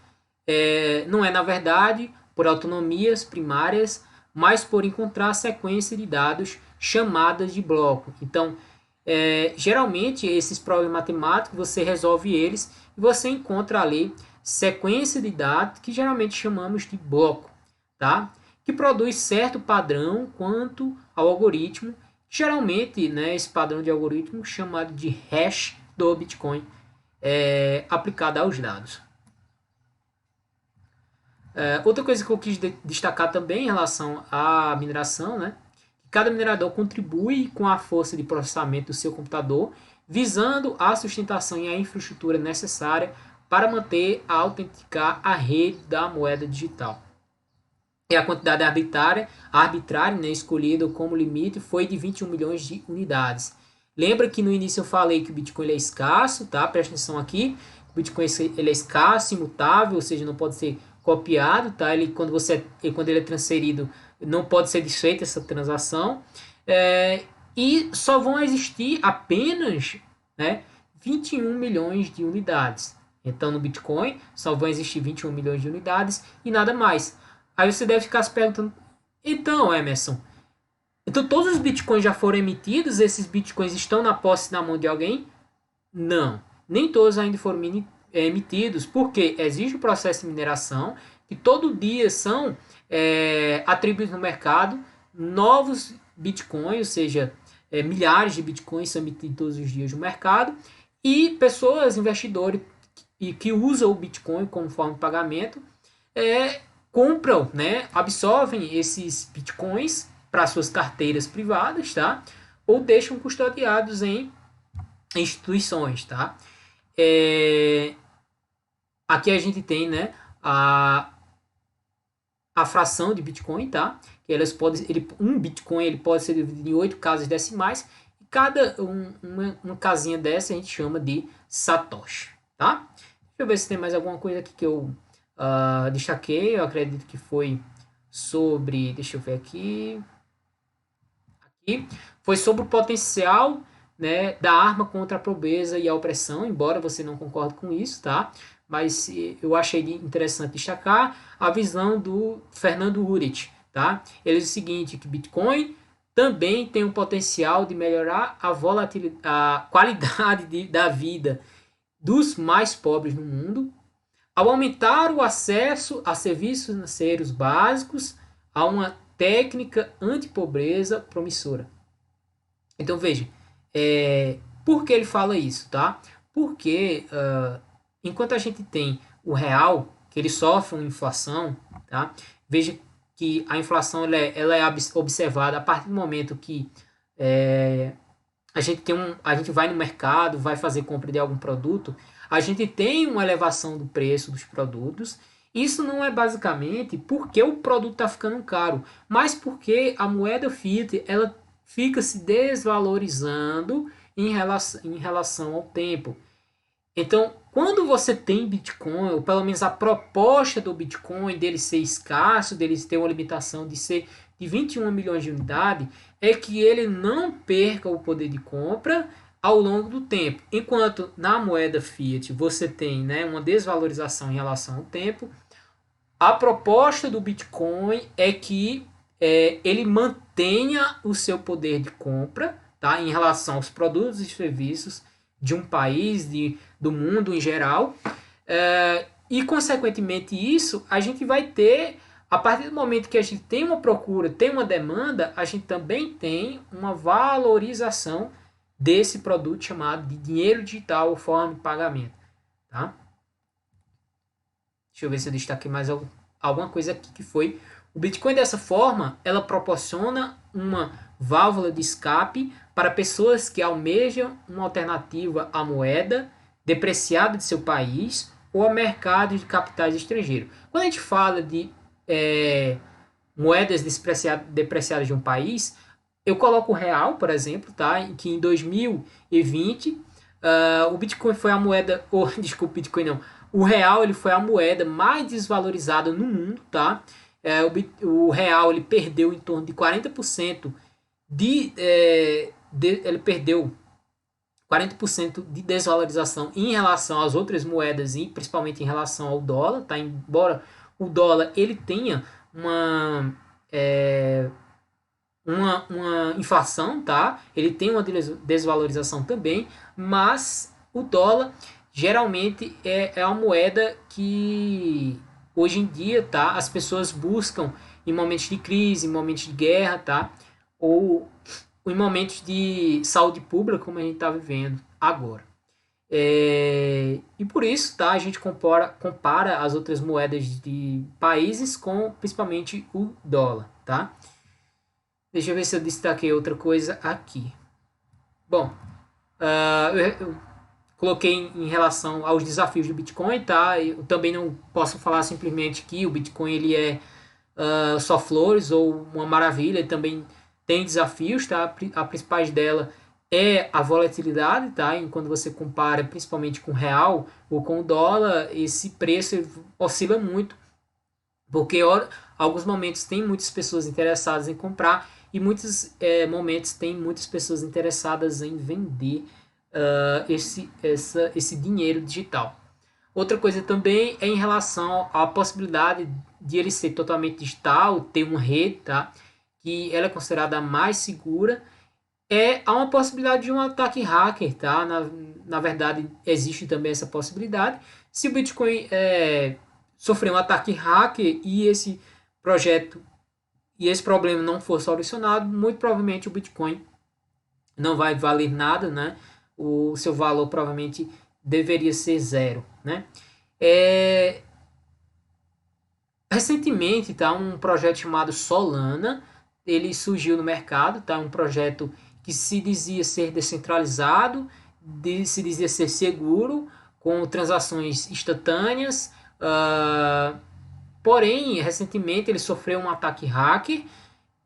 não é, na verdade, por autonomias primárias, mas por encontrar a sequência de dados chamadas de bloco. Então, geralmente, esses problemas matemáticos, você resolve eles e você encontra ali sequência de dados que geralmente chamamos de bloco, tá? Que produz certo padrão quanto ao algoritmo. Geralmente, né, esse padrão de algoritmo chamado de hash do Bitcoin aplicado aos dados. Outra coisa que eu quis destacar também em relação à mineração, né? Cada minerador contribui com a força de processamento do seu computador, visando a sustentação e a infraestrutura necessária para manter a autenticar a rede da moeda digital. E a quantidade arbitrária, né, escolhida como limite foi de 21 milhões de unidades. Lembra que no início eu falei que o Bitcoin é escasso, tá? Presta atenção aqui. O Bitcoin ele é escasso, imutável, ou seja, não pode ser copiado, tá? Quando ele é transferido, não pode ser desfeita essa transação. E só vão existir apenas, né, 21 milhões de unidades. Então, no Bitcoin, só vão existir 21 milhões de unidades e nada mais. Aí você deve ficar se perguntando, então, Emerson, então todos os bitcoins já foram emitidos? Esses bitcoins estão na posse na mão de alguém? Não, nem todos ainda foram emitidos, porque existe o processo de mineração, que todo dia são atribuídos no mercado novos bitcoins, ou seja, milhares de bitcoins são emitidos todos os dias no mercado, e pessoas, investidores, que usam o Bitcoin como forma de pagamento, compram, né, absorvem esses bitcoins para suas carteiras privadas, tá? Ou deixam custodiados em instituições, tá? Aqui a gente tem, né, a fração de Bitcoin, tá? Que um Bitcoin ele pode ser dividido em 8 casas decimais e cada uma casinha dessa a gente chama de Satoshi, tá? Deixa eu ver se tem mais alguma coisa aqui que eu destaquei. Eu acredito que foi sobre, deixa eu ver aqui, foi sobre o potencial, né, da arma contra a pobreza e a opressão, embora você não concorde com isso, tá? Mas eu achei interessante destacar a visão do Fernando Urich, tá? Ele diz o seguinte, que Bitcoin também tem o potencial de melhorar a qualidade da vida dos mais pobres no mundo, ao aumentar o acesso a serviços financeiros básicos, a uma técnica antipobreza promissora. Então veja, por que ele fala isso, tá? Porque enquanto a gente tem o real, que ele sofre uma inflação, tá? Veja que a inflação ela é observada a partir do momento que a gente vai no mercado, vai fazer compra de algum produto, a gente tem uma elevação do preço dos produtos. Isso não é basicamente porque o produto está ficando caro, mas porque a moeda fiat ela fica se desvalorizando em relação ao tempo. Então, quando você tem Bitcoin, ou pelo menos a proposta do Bitcoin dele ser escasso, dele ter uma limitação de ser de 21 milhões de unidades, é que ele não perca o poder de compra ao longo do tempo. Enquanto na moeda fiat você tem, né, uma desvalorização em relação ao tempo, a proposta do Bitcoin é que ele mantenha o seu poder de compra, tá, em relação aos produtos e serviços de um país, do mundo em geral. E, consequentemente, isso a gente vai ter, a partir do momento que a gente tem uma procura, tem uma demanda, a gente também tem uma valorização desse produto chamado de dinheiro digital ou forma de pagamento. Tá? Deixa eu ver se eu destaquei mais alguma coisa aqui, que foi o Bitcoin. Dessa forma, ela proporciona uma válvula de escape para pessoas que almejam uma alternativa à moeda depreciada de seu país ou ao mercado de capitais estrangeiros. Quando a gente fala de moedas depreciadas de um país, eu coloco o real, por exemplo, tá? Que em 2020 o Bitcoin foi a moeda, desculpa, Bitcoin não, o real ele foi a moeda mais desvalorizada no mundo, tá? O real ele perdeu em torno de 40% ele perdeu 40% de desvalorização em relação às outras moedas e principalmente em relação ao dólar, tá? Embora o dólar ele tenha uma, é, uma inflação, tá? Ele tem uma desvalorização também, mas o dólar geralmente é uma moeda que hoje em dia, tá? As pessoas buscam em momentos de crise, em momentos de guerra, tá? Ou em momentos de saúde pública, como a gente está vivendo agora. E por isso, tá? A gente compara as outras moedas de países com principalmente o dólar, tá? Deixa eu ver se eu destaquei outra coisa aqui. Bom, eu coloquei em relação aos desafios do Bitcoin, tá? Eu também não posso falar simplesmente que o Bitcoin ele é só flores ou uma maravilha. Ele também tem desafios, tá? A principal dela é a volatilidade, tá? E quando você compara principalmente com o real ou com o dólar, esse preço oscila muito, porque alguns momentos tem muitas pessoas interessadas em comprar e muitos momentos tem muitas pessoas interessadas em vender esse dinheiro digital. Outra coisa também é em relação à possibilidade de ele ser totalmente digital, ter uma rede, tá? Que ela é considerada a mais segura. Há uma possibilidade de um ataque hacker, tá? Na verdade, existe também essa possibilidade. Se o Bitcoin sofrer um ataque hacker e esse projeto e esse problema não for solucionado, muito provavelmente o Bitcoin não vai valer nada, né? O seu valor provavelmente deveria ser zero, né? Recentemente, tá, um projeto chamado Solana, ele surgiu no mercado, tá? Um projeto que se dizia ser descentralizado, se dizia ser seguro, com transações instantâneas. Porém, recentemente ele sofreu um ataque hacker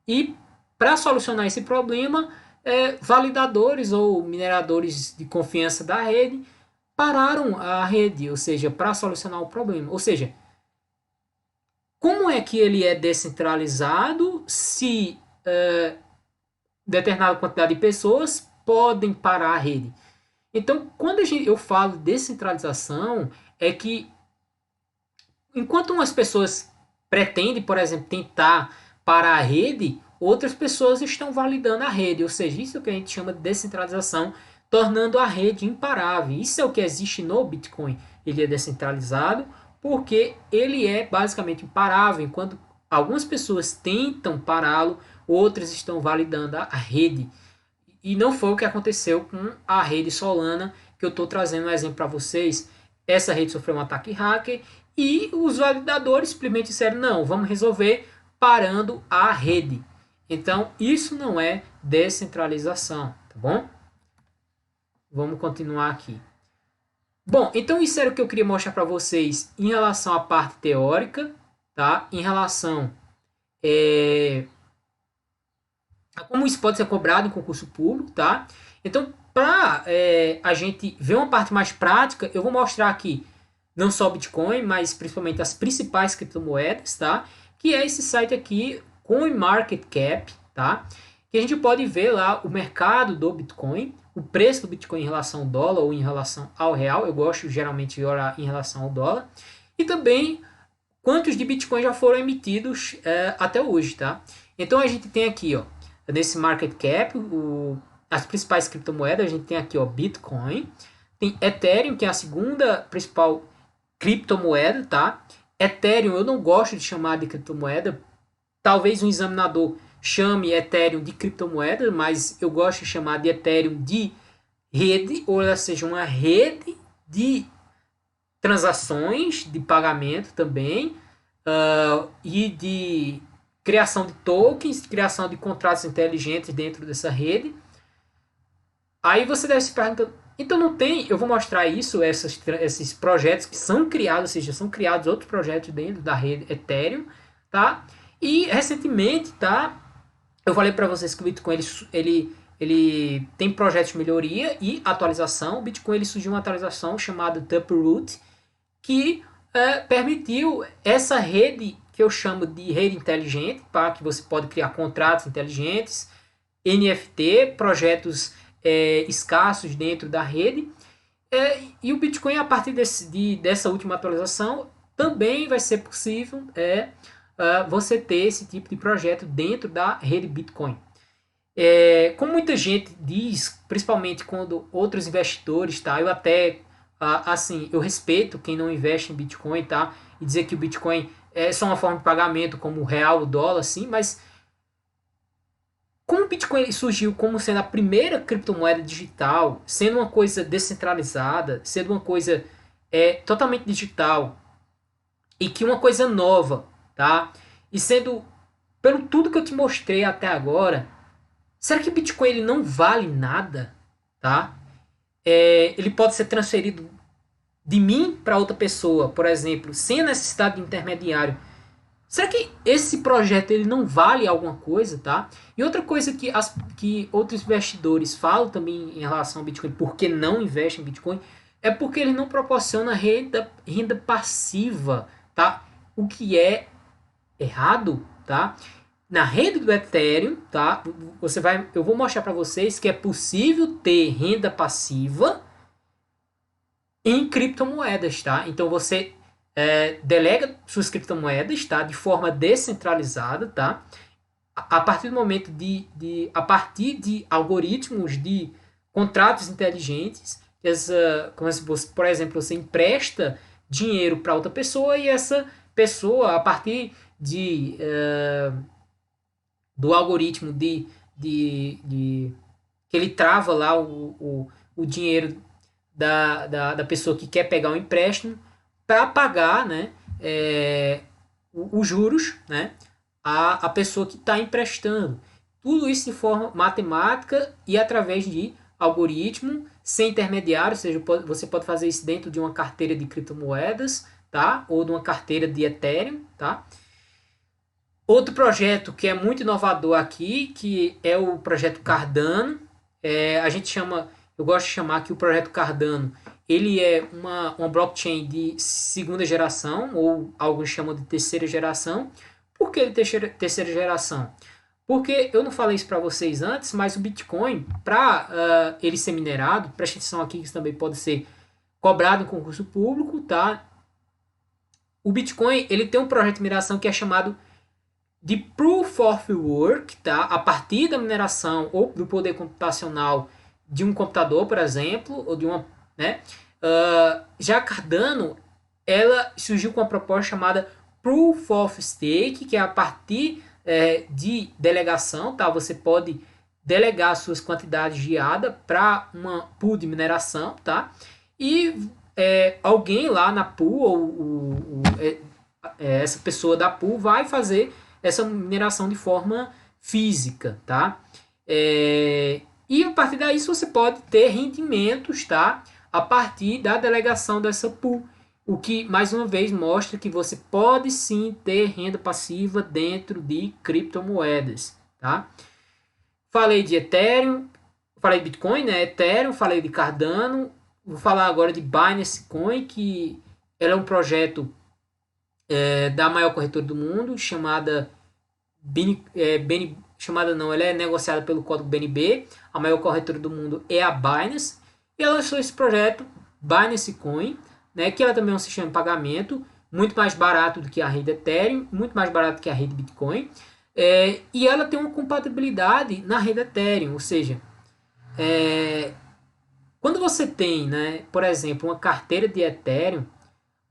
e para solucionar esse problema, validadores ou mineradores de confiança da rede pararam a rede, ou seja, para solucionar o problema. Ou seja, como é que ele é descentralizado se determinada quantidade de pessoas podem parar a rede? Então, quando eu falo descentralização, é que enquanto umas pessoas pretendem, por exemplo, tentar parar a rede, outras pessoas estão validando a rede. Ou seja, isso é o que a gente chama de descentralização, tornando a rede imparável. Isso é o que existe no Bitcoin. Ele é descentralizado porque ele é basicamente imparável. Enquanto algumas pessoas tentam pará-lo, outras estão validando a rede. E não foi o que aconteceu com a rede Solana, que eu estou trazendo um exemplo para vocês. Essa rede sofreu um ataque hacker e os validadores simplesmente disseram, não, vamos resolver parando a rede. Então, isso não é descentralização, tá bom? Vamos continuar aqui. Bom, então isso era o que eu queria mostrar para vocês em relação à parte teórica, tá? Em relação a como isso pode ser cobrado em concurso público, tá? Então, para a gente ver uma parte mais prática, eu vou mostrar aqui não só o Bitcoin, mas principalmente as principais criptomoedas, tá? Que é esse site aqui, CoinMarketCap, tá? Que a gente pode ver lá o mercado do Bitcoin, o preço do Bitcoin em relação ao dólar ou em relação ao real. Eu gosto geralmente de olhar em relação ao dólar. E também quantos de Bitcoin já foram emitidos até hoje, tá? Então a gente tem aqui, ó, nesse market cap, as principais criptomoedas, a gente tem aqui, ó, Bitcoin, tem Ethereum, que é a segunda principal criptomoeda, tá? Ethereum eu não gosto de chamar de criptomoeda, talvez um examinador chame Ethereum de criptomoeda, mas eu gosto de chamar de Ethereum de rede, ou ela seja, uma rede de transações de pagamento também, e de criação de tokens, criação de contratos inteligentes dentro dessa rede. Aí você deve se perguntar, então não tem, eu vou mostrar isso, esses projetos que são criados, ou seja, são criados outros projetos dentro da rede Ethereum, tá? E recentemente, tá? Eu falei para vocês que o Bitcoin ele tem projetos de melhoria e atualização. O Bitcoin ele surgiu uma atualização chamada Taproot, que permitiu essa rede que eu chamo de rede inteligente, tá? Que você pode criar contratos inteligentes, NFT, projetos escassos dentro da rede. E o Bitcoin, a partir dessa última atualização, também vai ser possível você ter esse tipo de projeto dentro da rede Bitcoin. Como muita gente diz, principalmente quando outros investidores, tá? Eu até, assim, eu respeito quem não investe em Bitcoin, tá? E dizer que o Bitcoin é só uma forma de pagamento, como o real, o dólar, sim, mas como o Bitcoin surgiu como sendo a primeira criptomoeda digital, sendo uma coisa descentralizada, sendo uma coisa totalmente digital, e que uma coisa nova, tá? E sendo, pelo tudo que eu te mostrei até agora, será que o Bitcoin ele não vale nada, tá? Ele pode ser transferido de mim para outra pessoa, por exemplo, sem a necessidade de intermediário. Será que esse projeto ele não vale alguma coisa, tá? E outra coisa que outros investidores falam também em relação ao Bitcoin, porque não investem em Bitcoin, é porque ele não proporciona renda passiva, tá? O que é errado, tá? Na rede do Ethereum, tá? Eu vou mostrar para vocês que é possível ter renda passiva em criptomoedas, tá? Então você delega suas criptomoedas, tá? De forma descentralizada, tá? A partir do momento a partir de algoritmos de contratos inteligentes, como se fosse, por exemplo, você empresta dinheiro para outra pessoa e essa pessoa, a partir do algoritmo que ele trava lá o dinheiro da pessoa que quer pegar o empréstimo para pagar, né, os juros, né, a pessoa que está emprestando. Tudo isso de forma matemática e através de algoritmo, sem intermediário, ou seja, você pode fazer isso dentro de uma carteira de criptomoedas, tá? Ou de uma carteira de Ethereum, tá? Outro projeto que é muito inovador aqui, que é o projeto Cardano. Eu gosto de chamar que o projeto Cardano, ele é uma blockchain de segunda geração, ou alguns chamam de terceira geração. Por que terceira geração? Porque eu não falei isso para vocês antes, mas o Bitcoin, para ele ser minerado, preste atenção aqui que isso também pode ser cobrado em concurso público, tá? O Bitcoin, ele tem um projeto de mineração que é chamado de Proof of Work, tá? A partir da mineração ou do poder computacional de um computador, por exemplo, ou de uma, né? Já Cardano, ela surgiu com uma proposta chamada Proof of Stake, que é a partir de delegação, tá? Você pode delegar suas quantidades de ADA para uma pool de mineração, tá? E alguém lá na pool ou essa pessoa da pool vai fazer essa mineração de forma física, tá? E a partir daí você pode ter rendimentos, tá? A partir da delegação dessa pool. O que, mais uma vez, mostra que você pode sim ter renda passiva dentro de criptomoedas, tá? Falei de Ethereum, falei de Bitcoin, né? Ethereum, falei de Cardano. Vou falar agora de Binance Coin, que ela é um projeto da maior corretora do mundo, ela é negociada pelo código BNB. A maior corretora do mundo é a Binance. E ela lançou esse projeto, Binance Coin, né, que ela também é um sistema de pagamento muito mais barato do que a rede Ethereum, muito mais barato que a rede Bitcoin. E ela tem uma compatibilidade na rede Ethereum, ou seja, quando você tem, né, por exemplo, uma carteira de Ethereum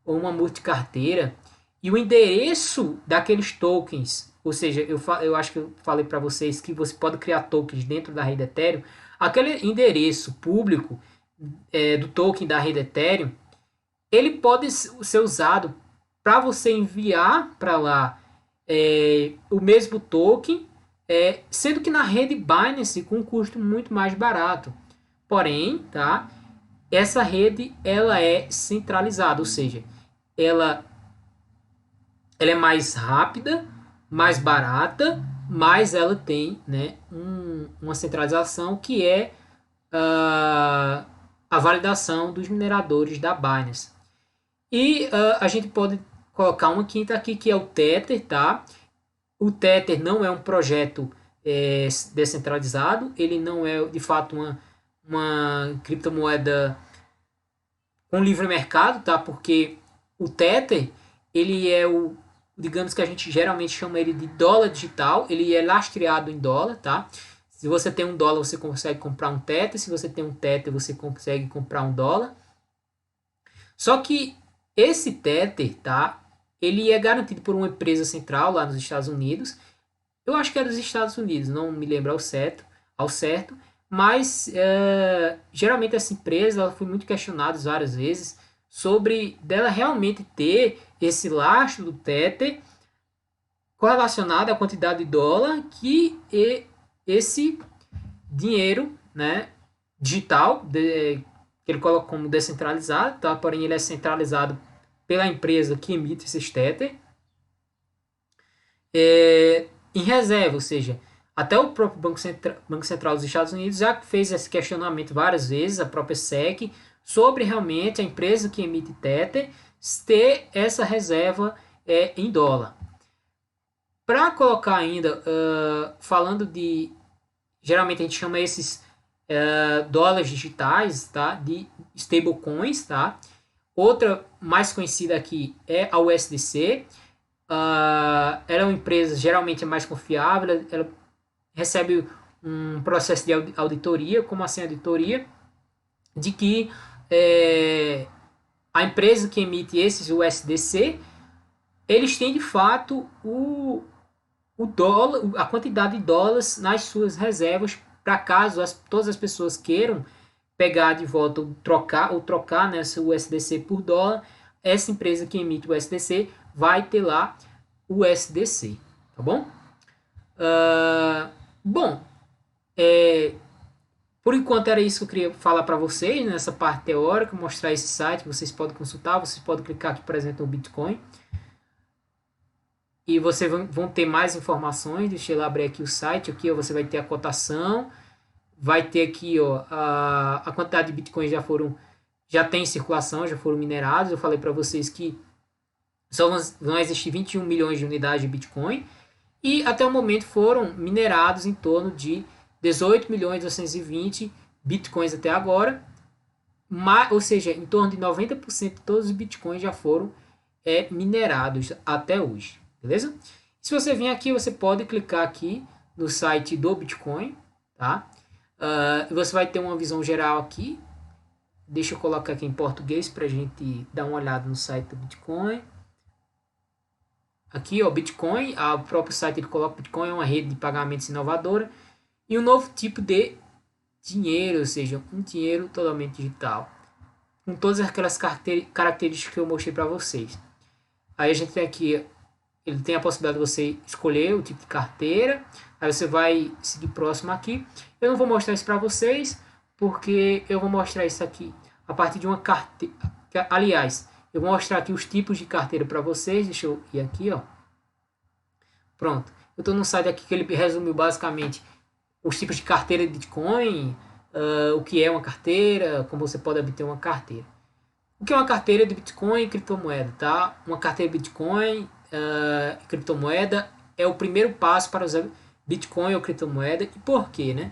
ou uma multicarteira e o endereço daqueles tokens, ou seja, eu acho que eu falei para vocês que você pode criar tokens dentro da rede Ethereum, aquele endereço público do token da rede Ethereum, ele pode ser usado para você enviar para lá o mesmo token, sendo que na rede Binance com um custo muito mais barato. Porém, tá? Essa rede ela é centralizada, ou seja, ela é mais rápida, mais barata, mas ela tem, né, uma centralização que é a validação dos mineradores da Binance. E a gente pode colocar uma quinta aqui que é o Tether, tá? O Tether não é um projeto descentralizado, ele não é de fato uma criptomoeda com livre mercado, tá? Porque o Tether, ele é digamos que a gente geralmente chama ele de dólar digital, ele é lastreado em dólar, tá? Se você tem um dólar, você consegue comprar um Tether, se você tem um Tether, você consegue comprar um dólar. Só que esse Tether, tá? Ele é garantido por uma empresa central lá nos Estados Unidos. Eu acho que é dos Estados Unidos, não me lembro ao certo, mas geralmente essa empresa ela foi muito questionada várias vezes sobre dela realmente ter esse lastro do Tether correlacionado à quantidade de dólar que esse dinheiro, né, digital, que ele coloca como descentralizado, tá? Porém ele é centralizado pela empresa que emite esse Tether, em reserva, ou seja, até o próprio Banco Central dos Estados Unidos já fez esse questionamento várias vezes, a própria SEC, sobre realmente a empresa que emite Tether ter essa reserva em dólar. Para colocar ainda, falando de, geralmente a gente chama esses dólares digitais, tá, de stablecoins, tá? Outra mais conhecida aqui é a USDC. Ela é uma empresa geralmente é mais confiável, ela recebe um processo de auditoria, como assim auditoria, de que a empresa que emite esses USDC, eles têm de fato o dólar, a quantidade de dólares nas suas reservas, para caso todas as pessoas queiram pegar de volta ou trocar nessa USDC por dólar, essa empresa que emite o USDC vai ter lá o USDC, tá bom? Bom, por enquanto era isso que eu queria falar para vocês nessa parte teórica, mostrar esse site, vocês podem consultar, vocês podem clicar aqui, por exemplo, no Bitcoin, e vocês vão ter mais informações. Deixa eu abrir aqui o site, aqui ó, você vai ter a cotação, vai ter aqui ó, a quantidade de bitcoins já tem em circulação, já foram minerados. Eu falei para vocês que só vão existir 21 milhões de unidades de Bitcoin e até o momento foram minerados em torno de 18 milhões 220 Bitcoins até agora, ou seja, em torno de 90% de todos os Bitcoins já foram minerados até hoje, beleza? Se você vir aqui, você pode clicar aqui no site do Bitcoin, tá? Você vai ter uma visão geral aqui. Deixa eu colocar aqui em português para a gente dar uma olhada no site do Bitcoin. Aqui, ó, Bitcoin, o próprio site ele coloca Bitcoin é uma rede de pagamentos inovadora e um novo tipo de dinheiro, ou seja, um dinheiro totalmente digital, com todas aquelas características que eu mostrei para vocês. Aí a gente tem aqui, ele tem a possibilidade de você escolher o tipo de carteira. Aí você vai seguir próximo aqui. Eu não vou mostrar isso para vocês, porque eu vou mostrar isso aqui a partir de uma carteira. Aliás, eu vou mostrar aqui os tipos de carteira para vocês. Deixa eu ir aqui, ó. Pronto. Eu estou no site aqui que ele resumiu basicamente os tipos de carteira de Bitcoin, o que é uma carteira, como você pode obter uma carteira. O que é uma carteira de Bitcoin e criptomoeda, tá? Uma carteira de Bitcoin e criptomoeda é o primeiro passo para usar Bitcoin ou criptomoeda. E por quê, né?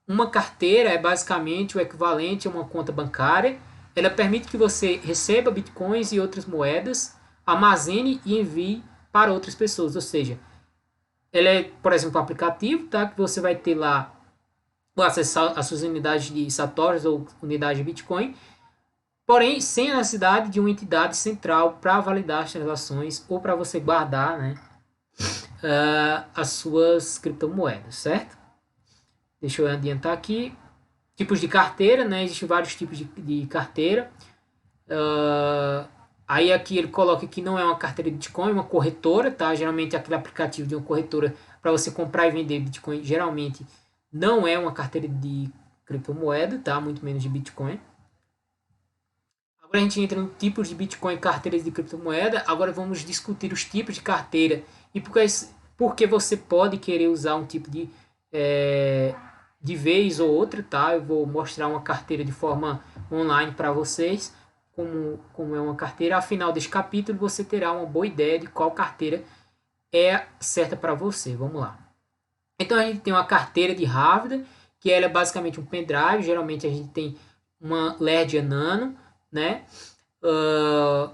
Uma carteira é basicamente o equivalente a uma conta bancária. Ela permite que você receba bitcoins e outras moedas, armazene e envie para outras pessoas. Ou seja, ela é, por exemplo, um aplicativo, tá? Que você vai ter lá o acesso às suas unidades de satoshis ou unidades de Bitcoin, porém sem a necessidade de uma entidade central para validar as transações ou para você guardar, né, as suas criptomoedas, certo? Deixa eu adiantar aqui. Tipos de carteira, né? Existem vários tipos de carteira. Aí aqui ele coloca que não é uma carteira de Bitcoin, é uma corretora, tá? Geralmente aquele aplicativo de uma corretora para você comprar e vender Bitcoin, geralmente não é uma carteira de criptomoeda, tá? Muito menos de Bitcoin. Agora a gente entra no tipos de Bitcoin e carteiras de criptomoeda. Agora vamos discutir os tipos de carteira e por que você pode querer usar um tipo de vez ou outra, tá? Eu vou mostrar uma carteira de forma online para vocês, como é uma carteira. Ao final deste capítulo você terá uma boa ideia de qual carteira é certa para você. Vamos lá. Então a gente tem uma carteira de hardware, que ela é basicamente um pendrive, geralmente a gente tem uma Ledger Nano, né? Uh,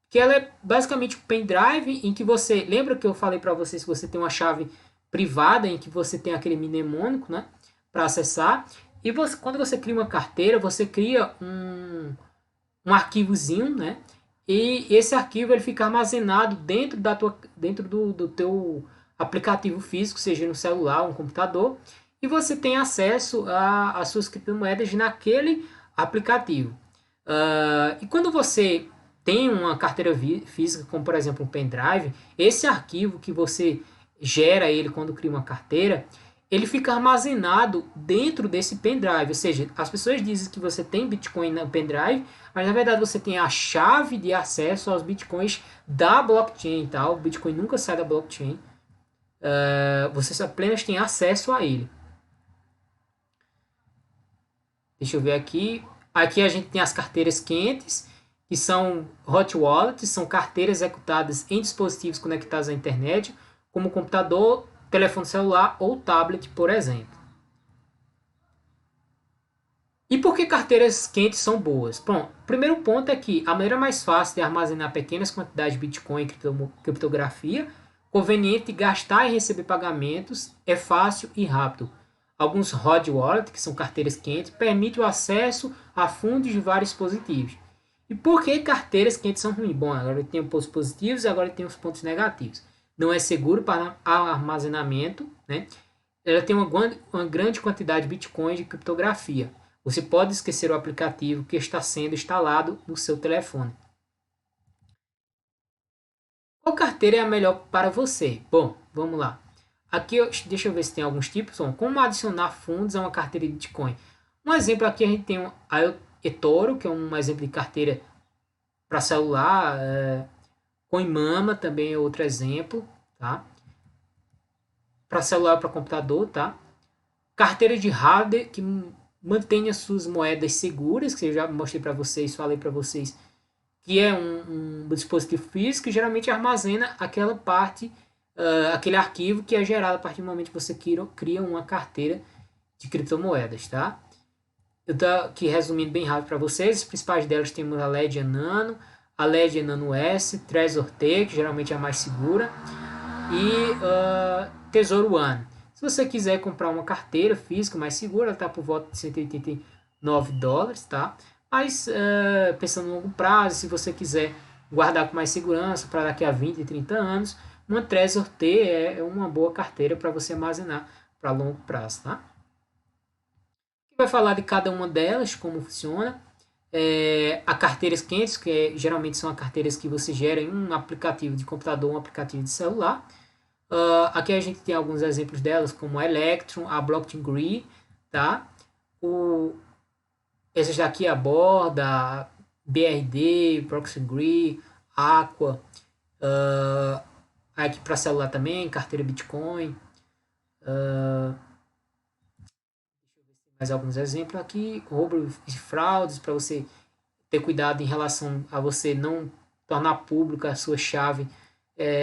que ela é basicamente um pendrive em que você, lembra que eu falei para vocês que você tem uma chave privada em que você tem aquele mnemônico, né, para acessar. E você, quando você cria uma carteira, você cria um arquivozinho, né? E esse arquivo ele fica armazenado dentro do teu aplicativo físico, seja no celular ou no computador, e você tem acesso às suas criptomoedas naquele aplicativo. E quando você tem uma carteira física, como por exemplo um pendrive, esse arquivo que você gera ele quando cria uma carteira, ele fica armazenado dentro desse pendrive. Ou seja, as pessoas dizem que você tem Bitcoin no pendrive, mas na verdade você tem a chave de acesso aos Bitcoins da blockchain. Tá? O Bitcoin nunca sai da blockchain. Você apenas tem acesso a ele. Deixa eu ver aqui. Aqui a gente tem as carteiras quentes, que são hot wallets, são carteiras executadas em dispositivos conectados à internet, como computador, telefone celular ou tablet, por exemplo. E por que carteiras quentes são boas? Bom, o primeiro ponto é que a maneira mais fácil de armazenar pequenas quantidades de Bitcoin e criptografia, conveniente de gastar e receber pagamentos, é fácil e rápido. Alguns hot wallets, que são carteiras quentes, permitem o acesso a fundos de vários dispositivos. E por que carteiras quentes são ruins? Bom, agora tem os pontos positivos e agora tem os pontos negativos. Não é seguro para armazenamento, né? Ela tem uma grande quantidade de bitcoins de criptografia. Você pode esquecer o aplicativo que está sendo instalado no seu telefone. Qual carteira é a melhor para você? Bom, vamos lá. Aqui, deixa eu ver se tem alguns tipos. Como adicionar fundos a uma carteira de Bitcoin? Um exemplo aqui a gente tem a eToro, que é um exemplo de carteira para celular. Coinmama também é outro exemplo, tá? Para celular, para computador, tá? Carteira de hardware que mantenha suas moedas seguras, que eu já mostrei para vocês, falei para vocês, que é um dispositivo físico que geralmente armazena aquela parte, aquele arquivo que é gerado a partir do momento que você cria uma carteira de criptomoedas, tá? Eu estou aqui resumindo bem rápido para vocês. As principais delas temos a Ledger Nano, a Ledger Nano S, Trezor T, que geralmente é a mais segura, e Tesouro One. Se você quiser comprar uma carteira física mais segura, ela está por volta de $189, tá? Mas pensando no longo prazo, se você quiser guardar com mais segurança para daqui a 20, 30 anos, uma Trezor T é uma boa carteira para você armazenar para longo prazo, tá? Vai falar de cada uma delas, como funciona. A carteiras quentes, que geralmente são as carteiras que você gera em um aplicativo de computador, um aplicativo de celular. Aqui a gente tem alguns exemplos delas, como a Electron, a Blockchain Gree, tá? Essas daqui a Borda, a BRD, Blockchain Gree, Aqua. Aqui para celular também, carteira Bitcoin. Mais alguns exemplos aqui, roubo e fraudes, para você ter cuidado em relação a você não tornar pública a sua chave,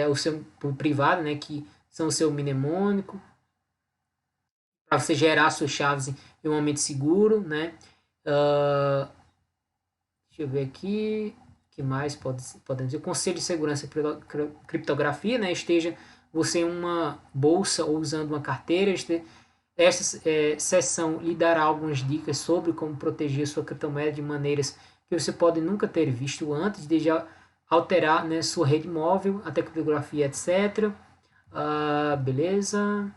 o seu privado, né, que são o seu mnemônico, para você gerar suas chaves em um momento seguro, né. Deixa eu ver aqui, o que mais podemos dizer? Conselho de segurança e criptografia, né, esteja você em uma bolsa ou usando uma carteira, essa sessão lhe dará algumas dicas sobre como proteger sua criptomoeda de maneiras que você pode nunca ter visto antes, desde alterar, né, sua rede móvel, até criptografia, etc. Beleza.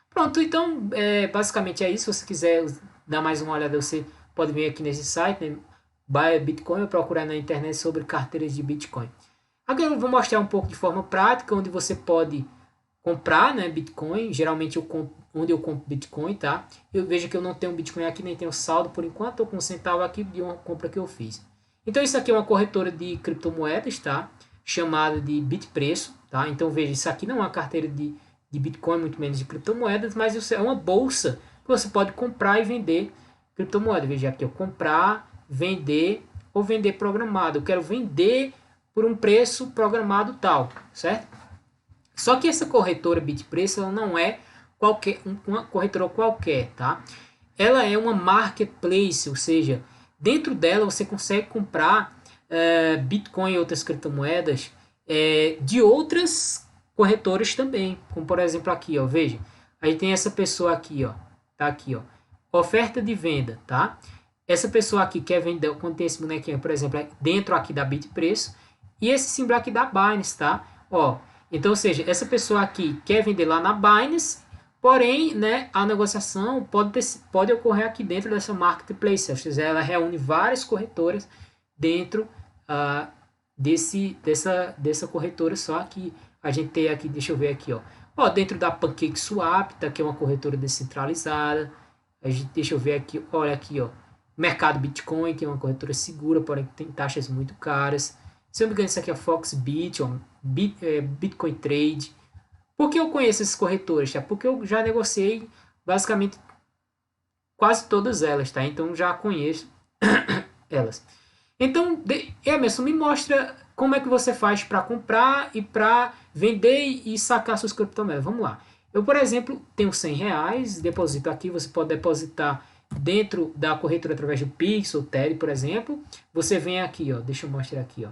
Pronto, então basicamente é isso. Se você quiser dar mais uma olhada, você pode vir aqui nesse site, né, Buy Bitcoin, ou procurar na internet sobre carteiras de Bitcoin. Agora eu vou mostrar um pouco de forma prática, onde você pode comprar, né, Bitcoin. Geralmente onde eu compro Bitcoin, tá? Eu vejo que eu não tenho Bitcoin aqui, nem tenho saldo por enquanto. Estou com um centavo aqui de uma compra que eu fiz. Então isso aqui é uma corretora de criptomoedas, tá? Chamada de Bitpreço, tá? Então veja, isso aqui não é uma carteira de Bitcoin, muito menos de criptomoedas, mas isso é uma bolsa que você pode comprar e vender criptomoedas. Veja aqui, comprar, vender ou vender programado. Eu quero vender por um preço programado tal, certo? Só que essa corretora Bitpreço ela não é uma corretora qualquer, tá? Ela é uma marketplace, ou seja, dentro dela você consegue comprar Bitcoin e outras criptomoedas de outras corretoras também, como por exemplo aqui, ó, veja, aí tem essa pessoa aqui, ó, tá aqui, ó, oferta de venda, tá? Essa pessoa aqui quer vender, quando tem esse bonequinho, por exemplo, dentro aqui da Bitpreço, e esse símbolo aqui da Binance, tá? Ó, então, ou seja, essa pessoa aqui quer vender lá na Binance, porém, né, a negociação pode ocorrer aqui dentro dessa marketplace, ou seja, ela reúne várias corretoras dentro dessa corretora só que a gente tem aqui, deixa eu ver aqui, ó, dentro da PancakeSwap, tá, que é uma corretora descentralizada, deixa eu ver aqui, olha aqui, ó, Mercado Bitcoin, que é uma corretora segura, porém tem taxas muito caras. Se eu não me engano, isso aqui é Foxbit, ó, Bitcoin Trade. Por que eu conheço esses corretores? Tá? Porque eu já negociei basicamente quase todas elas, tá? Então já conheço elas. Então, Emerson, me mostra como é que você faz para comprar e para vender e sacar suas criptomoedas. Vamos lá. Eu, por exemplo, tenho R$ 100, deposito aqui, você pode depositar dentro da corretora através do Pix ou TED, por exemplo. Você vem aqui, ó, deixa eu mostrar aqui, ó,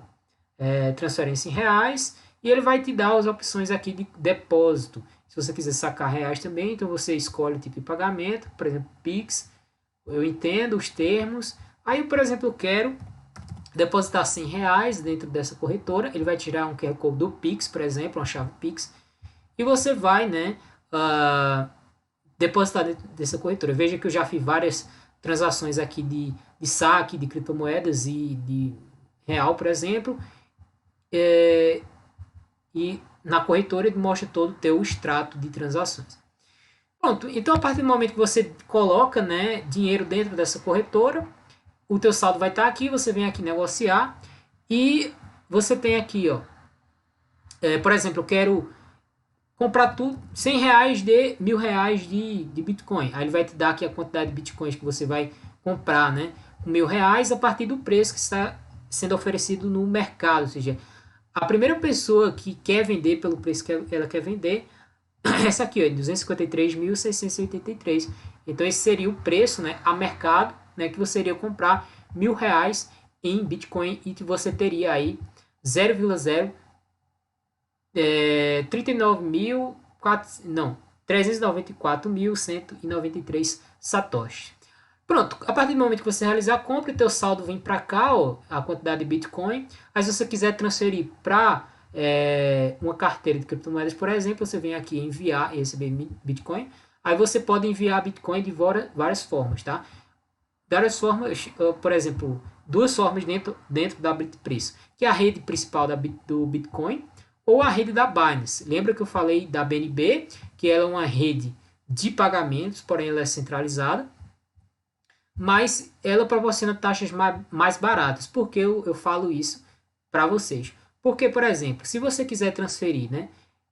transferência em reais, e ele vai te dar as opções aqui de depósito. Se você quiser sacar reais também, então você escolhe o tipo de pagamento, por exemplo, Pix, eu entendo os termos. Aí, por exemplo, eu quero depositar R$ 100 dentro dessa corretora, ele vai tirar um QR Code do Pix, por exemplo, uma chave Pix, e você vai, né, depositar dentro dessa corretora. Veja que eu já fiz várias transações aqui de saque de criptomoedas e de real, por exemplo, e na corretora ele mostra todo o teu extrato de transações. Pronto, então a partir do momento que você coloca, né, dinheiro dentro dessa corretora, o teu saldo vai estar aqui, você vem aqui negociar e você tem aqui, ó, por exemplo, eu quero comprar tudo, R$ 100 de R$ 1.000 de Bitcoin. Aí ele vai te dar aqui a quantidade de Bitcoins que você vai comprar, né, com R$ 1.000 a partir do preço que está sendo oferecido no mercado, ou seja, a primeira pessoa que quer vender pelo preço que ela quer vender, essa aqui, ó, 253.683. Então esse seria o preço, né, a mercado, né, que você iria comprar R$ 1.000 em Bitcoin e que você teria aí 394.193 satoshis. Pronto, a partir do momento que você realizar a compra, o teu saldo vem para cá, ó, a quantidade de Bitcoin. Aí se você quiser transferir para uma carteira de criptomoedas, por exemplo, você vem aqui em enviar e receber Bitcoin. Aí você pode enviar Bitcoin de várias formas, tá? Várias formas, por exemplo, duas formas dentro da Bitpreço, que é a rede principal do Bitcoin ou a rede da Binance. Lembra que eu falei da BNB, que ela é uma rede de pagamentos, porém ela é centralizada, mas ela proporciona taxas mais baratas. Por que eu falo isso para vocês? Porque, por exemplo, se você quiser transferir, né,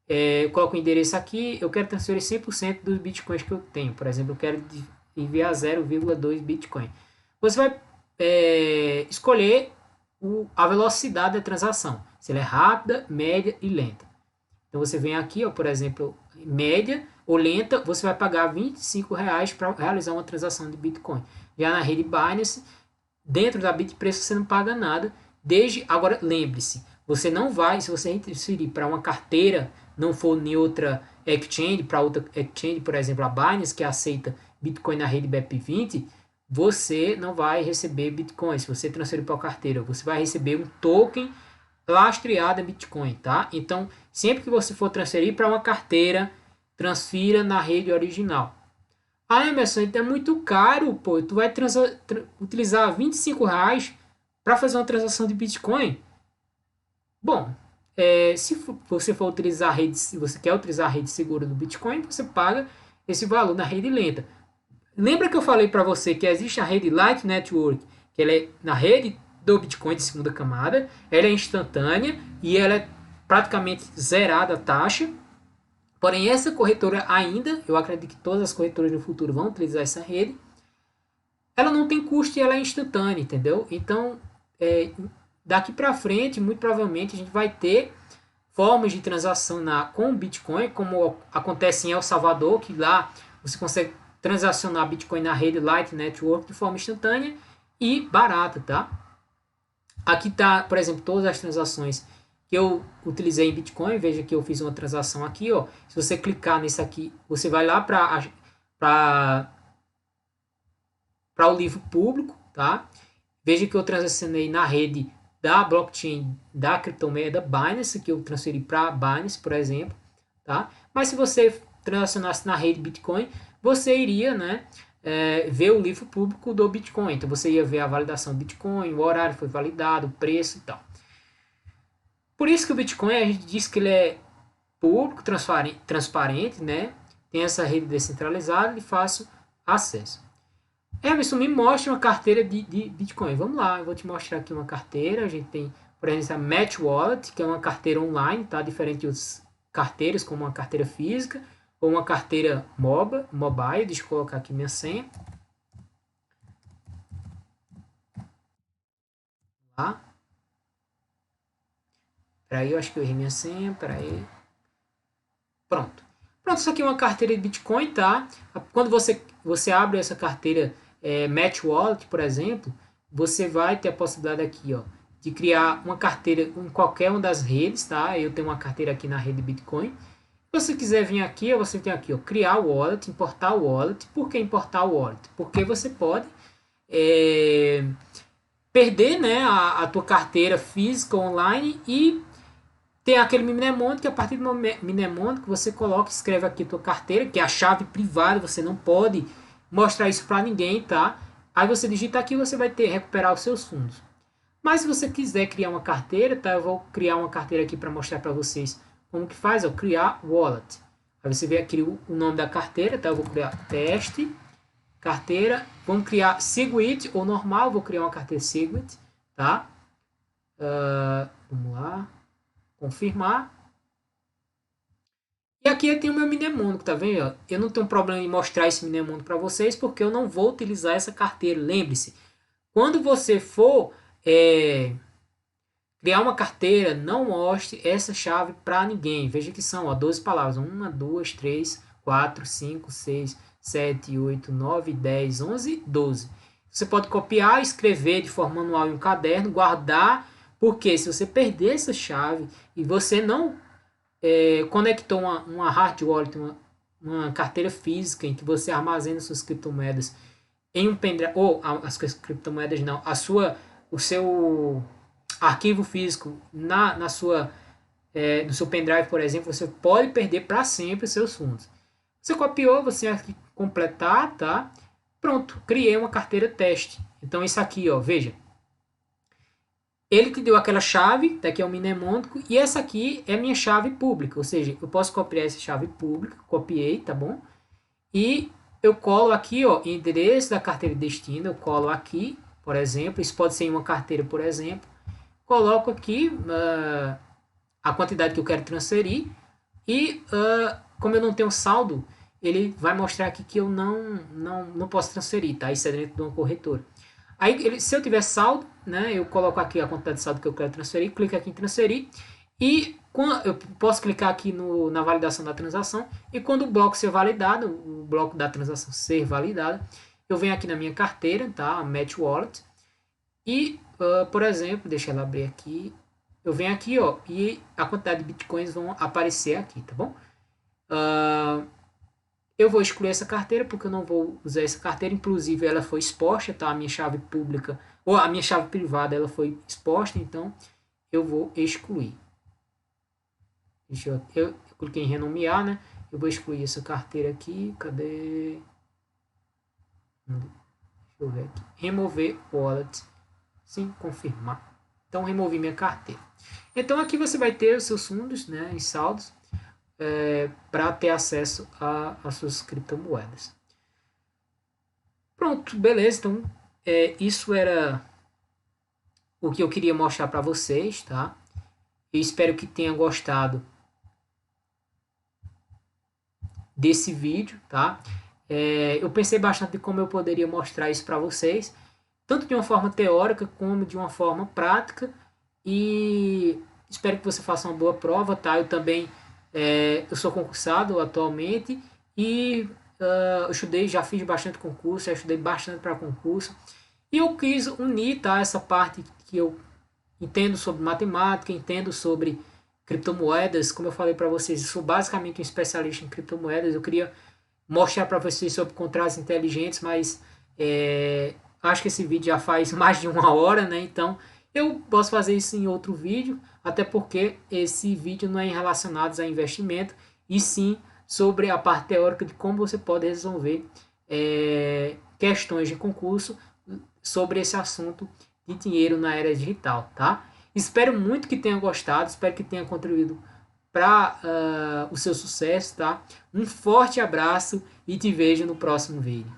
eu coloco o endereço aqui, eu quero transferir 100% dos bitcoins que eu tenho. Por exemplo, eu quero enviar 0,2 bitcoin. Você vai escolher a velocidade da transação, se ela é rápida, média e lenta. Então você vem aqui, ó, por exemplo, média ou lenta, você vai pagar R$ 25 para realizar uma transação de Bitcoin. Já na rede Binance, dentro da Bitpreço você não paga nada. Agora, lembre-se, você não vai, se você transferir para uma carteira, não for em outra exchange, para outra exchange, por exemplo, a Binance, que aceita Bitcoin na rede BEP20, você não vai receber Bitcoin. Se você transferir para a carteira, você vai receber um token lastreado em Bitcoin, tá? Então, sempre que você for transferir para uma carteira, transfira na rede original. Ah, Emerson, então é muito caro, pô. Tu vai utilizar R$ 25 para fazer uma transação de Bitcoin? Bom, se você for utilizar a rede, se você quer utilizar a rede segura do Bitcoin, você paga esse valor na rede lenta. Lembra que eu falei para você que existe a rede Light Network, que ela é na rede do Bitcoin de segunda camada, ela é instantânea e ela é praticamente zerada a taxa. Porém, essa corretora ainda, eu acredito que todas as corretoras no futuro vão utilizar essa rede, ela não tem custo e ela é instantânea, entendeu? Então, daqui para frente, muito provavelmente, a gente vai ter formas de transação com o Bitcoin, como acontece em El Salvador, que lá você consegue transacionar Bitcoin na rede Light Network de forma instantânea e barata, tá? Aqui tá, por exemplo, todas as transações que eu utilizei em Bitcoin. Veja que eu fiz uma transação aqui, ó. Se você clicar nesse aqui, você vai lá para o livro público, tá? Veja que eu transacionei na rede da blockchain da criptomoeda Binance, que eu transferi para Binance, por exemplo, tá? Mas se você transacionasse na rede Bitcoin, você iria, né, ver o livro público do Bitcoin. Então você ia ver a validação do Bitcoin, o horário foi validado, o preço e tal. Por isso que o Bitcoin, a gente diz que ele é público, transparente, né? Tem essa rede descentralizada de fácil acesso. Emerson, me mostra uma carteira de Bitcoin. Vamos lá, eu vou te mostrar aqui uma carteira. A gente tem, por exemplo, a Match Wallet, que é uma carteira online, tá? Diferente dos carteiras, como uma carteira física ou uma carteira mobile. Deixa eu colocar aqui minha senha. Lá. Peraí, eu acho que eu errei minha senha. Peraí. Pronto. Pronto, isso aqui é uma carteira de Bitcoin, tá? Quando você abre essa carteira Match Wallet, por exemplo, você vai ter a possibilidade aqui, ó, de criar uma carteira em qualquer uma das redes, tá? Eu tenho uma carteira aqui na rede Bitcoin. Se você quiser vir aqui, você tem aqui, ó, criar o wallet, importar o wallet. Por que importar o wallet? Porque você pode perder, né, a tua carteira física online e tem aquele mnemônico que a partir do mnemônico você coloca, escreve aqui a tua carteira, que é a chave privada, você não pode mostrar isso para ninguém, tá? Aí você digita aqui e você vai recuperar os seus fundos. Mas se você quiser criar uma carteira, tá? Eu vou criar uma carteira aqui para mostrar para vocês como que faz, ó, criar wallet. Aí você vê aqui o nome da carteira, tá? Eu vou criar teste, carteira, vamos criar Segwit ou normal, vou criar uma carteira Segwit, tá? Vamos lá. Confirmar. E aqui eu tenho o meu mnemônico, tá vendo? Eu não tenho problema em mostrar esse mnemônico para vocês, porque eu não vou utilizar essa carteira. Lembre-se, quando você for criar uma carteira, não mostre essa chave para ninguém. Veja que são 12 palavras. 1, 2, 3, 4, 5, 6, 7, 8, 9, 10, 11, 12. Você pode copiar, escrever de forma manual em um caderno, guardar, porque se você perder essa chave e você não conectou uma hard wallet, uma carteira física em que você armazena suas criptomoedas em um pendrive, ou as criptomoedas não, o seu arquivo físico na sua, no seu pendrive, por exemplo, você pode perder para sempre os seus fundos. Você copiou, você vai completar, tá? Pronto, criei uma carteira teste. Então isso aqui, ó, veja. Ele te deu aquela chave, daqui é o mnemônico, e essa aqui é minha chave pública, ou seja, eu posso copiar essa chave pública, copiei, tá bom? E eu colo aqui, ó, endereço da carteira de destino, eu colo aqui, por exemplo, isso pode ser em uma carteira, por exemplo, coloco aqui a quantidade que eu quero transferir e como eu não tenho saldo, ele vai mostrar aqui que eu não posso transferir, tá? Isso é dentro de uma corretora. Aí, se eu tiver saldo, né, eu coloco aqui a quantidade de saldo que eu quero transferir, clico aqui em transferir e eu posso clicar aqui na validação da transação e quando o bloco ser validado, o bloco da transação ser validado, eu venho aqui na minha carteira, tá, a Match Wallet e, por exemplo, deixa ela abrir aqui, eu venho aqui, ó, e a quantidade de bitcoins vão aparecer aqui, tá bom? Eu vou excluir essa carteira porque eu não vou usar essa carteira. Inclusive, ela foi exposta, tá? A minha chave pública ou a minha chave privada, ela foi exposta, então eu vou excluir. Eu cliquei em renomear, né? Eu vou excluir essa carteira aqui. Cadê? Deixa eu ver aqui. Remover wallet. Sim, confirmar. Então, removi minha carteira. Então, aqui você vai ter os seus fundos, né? Em saldos. Para ter acesso às suas criptomoedas. Pronto, beleza. Então, isso era o que eu queria mostrar para vocês, tá? Eu espero que tenham gostado desse vídeo, tá? Eu pensei bastante de como eu poderia mostrar isso para vocês, tanto de uma forma teórica como de uma forma prática, e Espero que você faça uma boa prova, tá? Eu também eu sou concursado atualmente e eu estudei, já fiz bastante concurso, já estudei bastante para concurso. E eu quis unir, tá, essa parte que eu entendo sobre matemática, entendo sobre criptomoedas. Como eu falei para vocês, eu sou basicamente um especialista em criptomoedas. Eu queria mostrar para vocês sobre contratos inteligentes, mas acho que esse vídeo já faz mais de 1 hora, né? Então eu posso fazer isso em outro vídeo, até porque esse vídeo não é relacionado a investimento, e sim sobre a parte teórica de como você pode resolver questões de concurso sobre esse assunto de dinheiro na era digital, tá? Espero muito que tenha gostado, espero que tenha contribuído para o seu sucesso, tá? Um forte abraço e te vejo no próximo vídeo.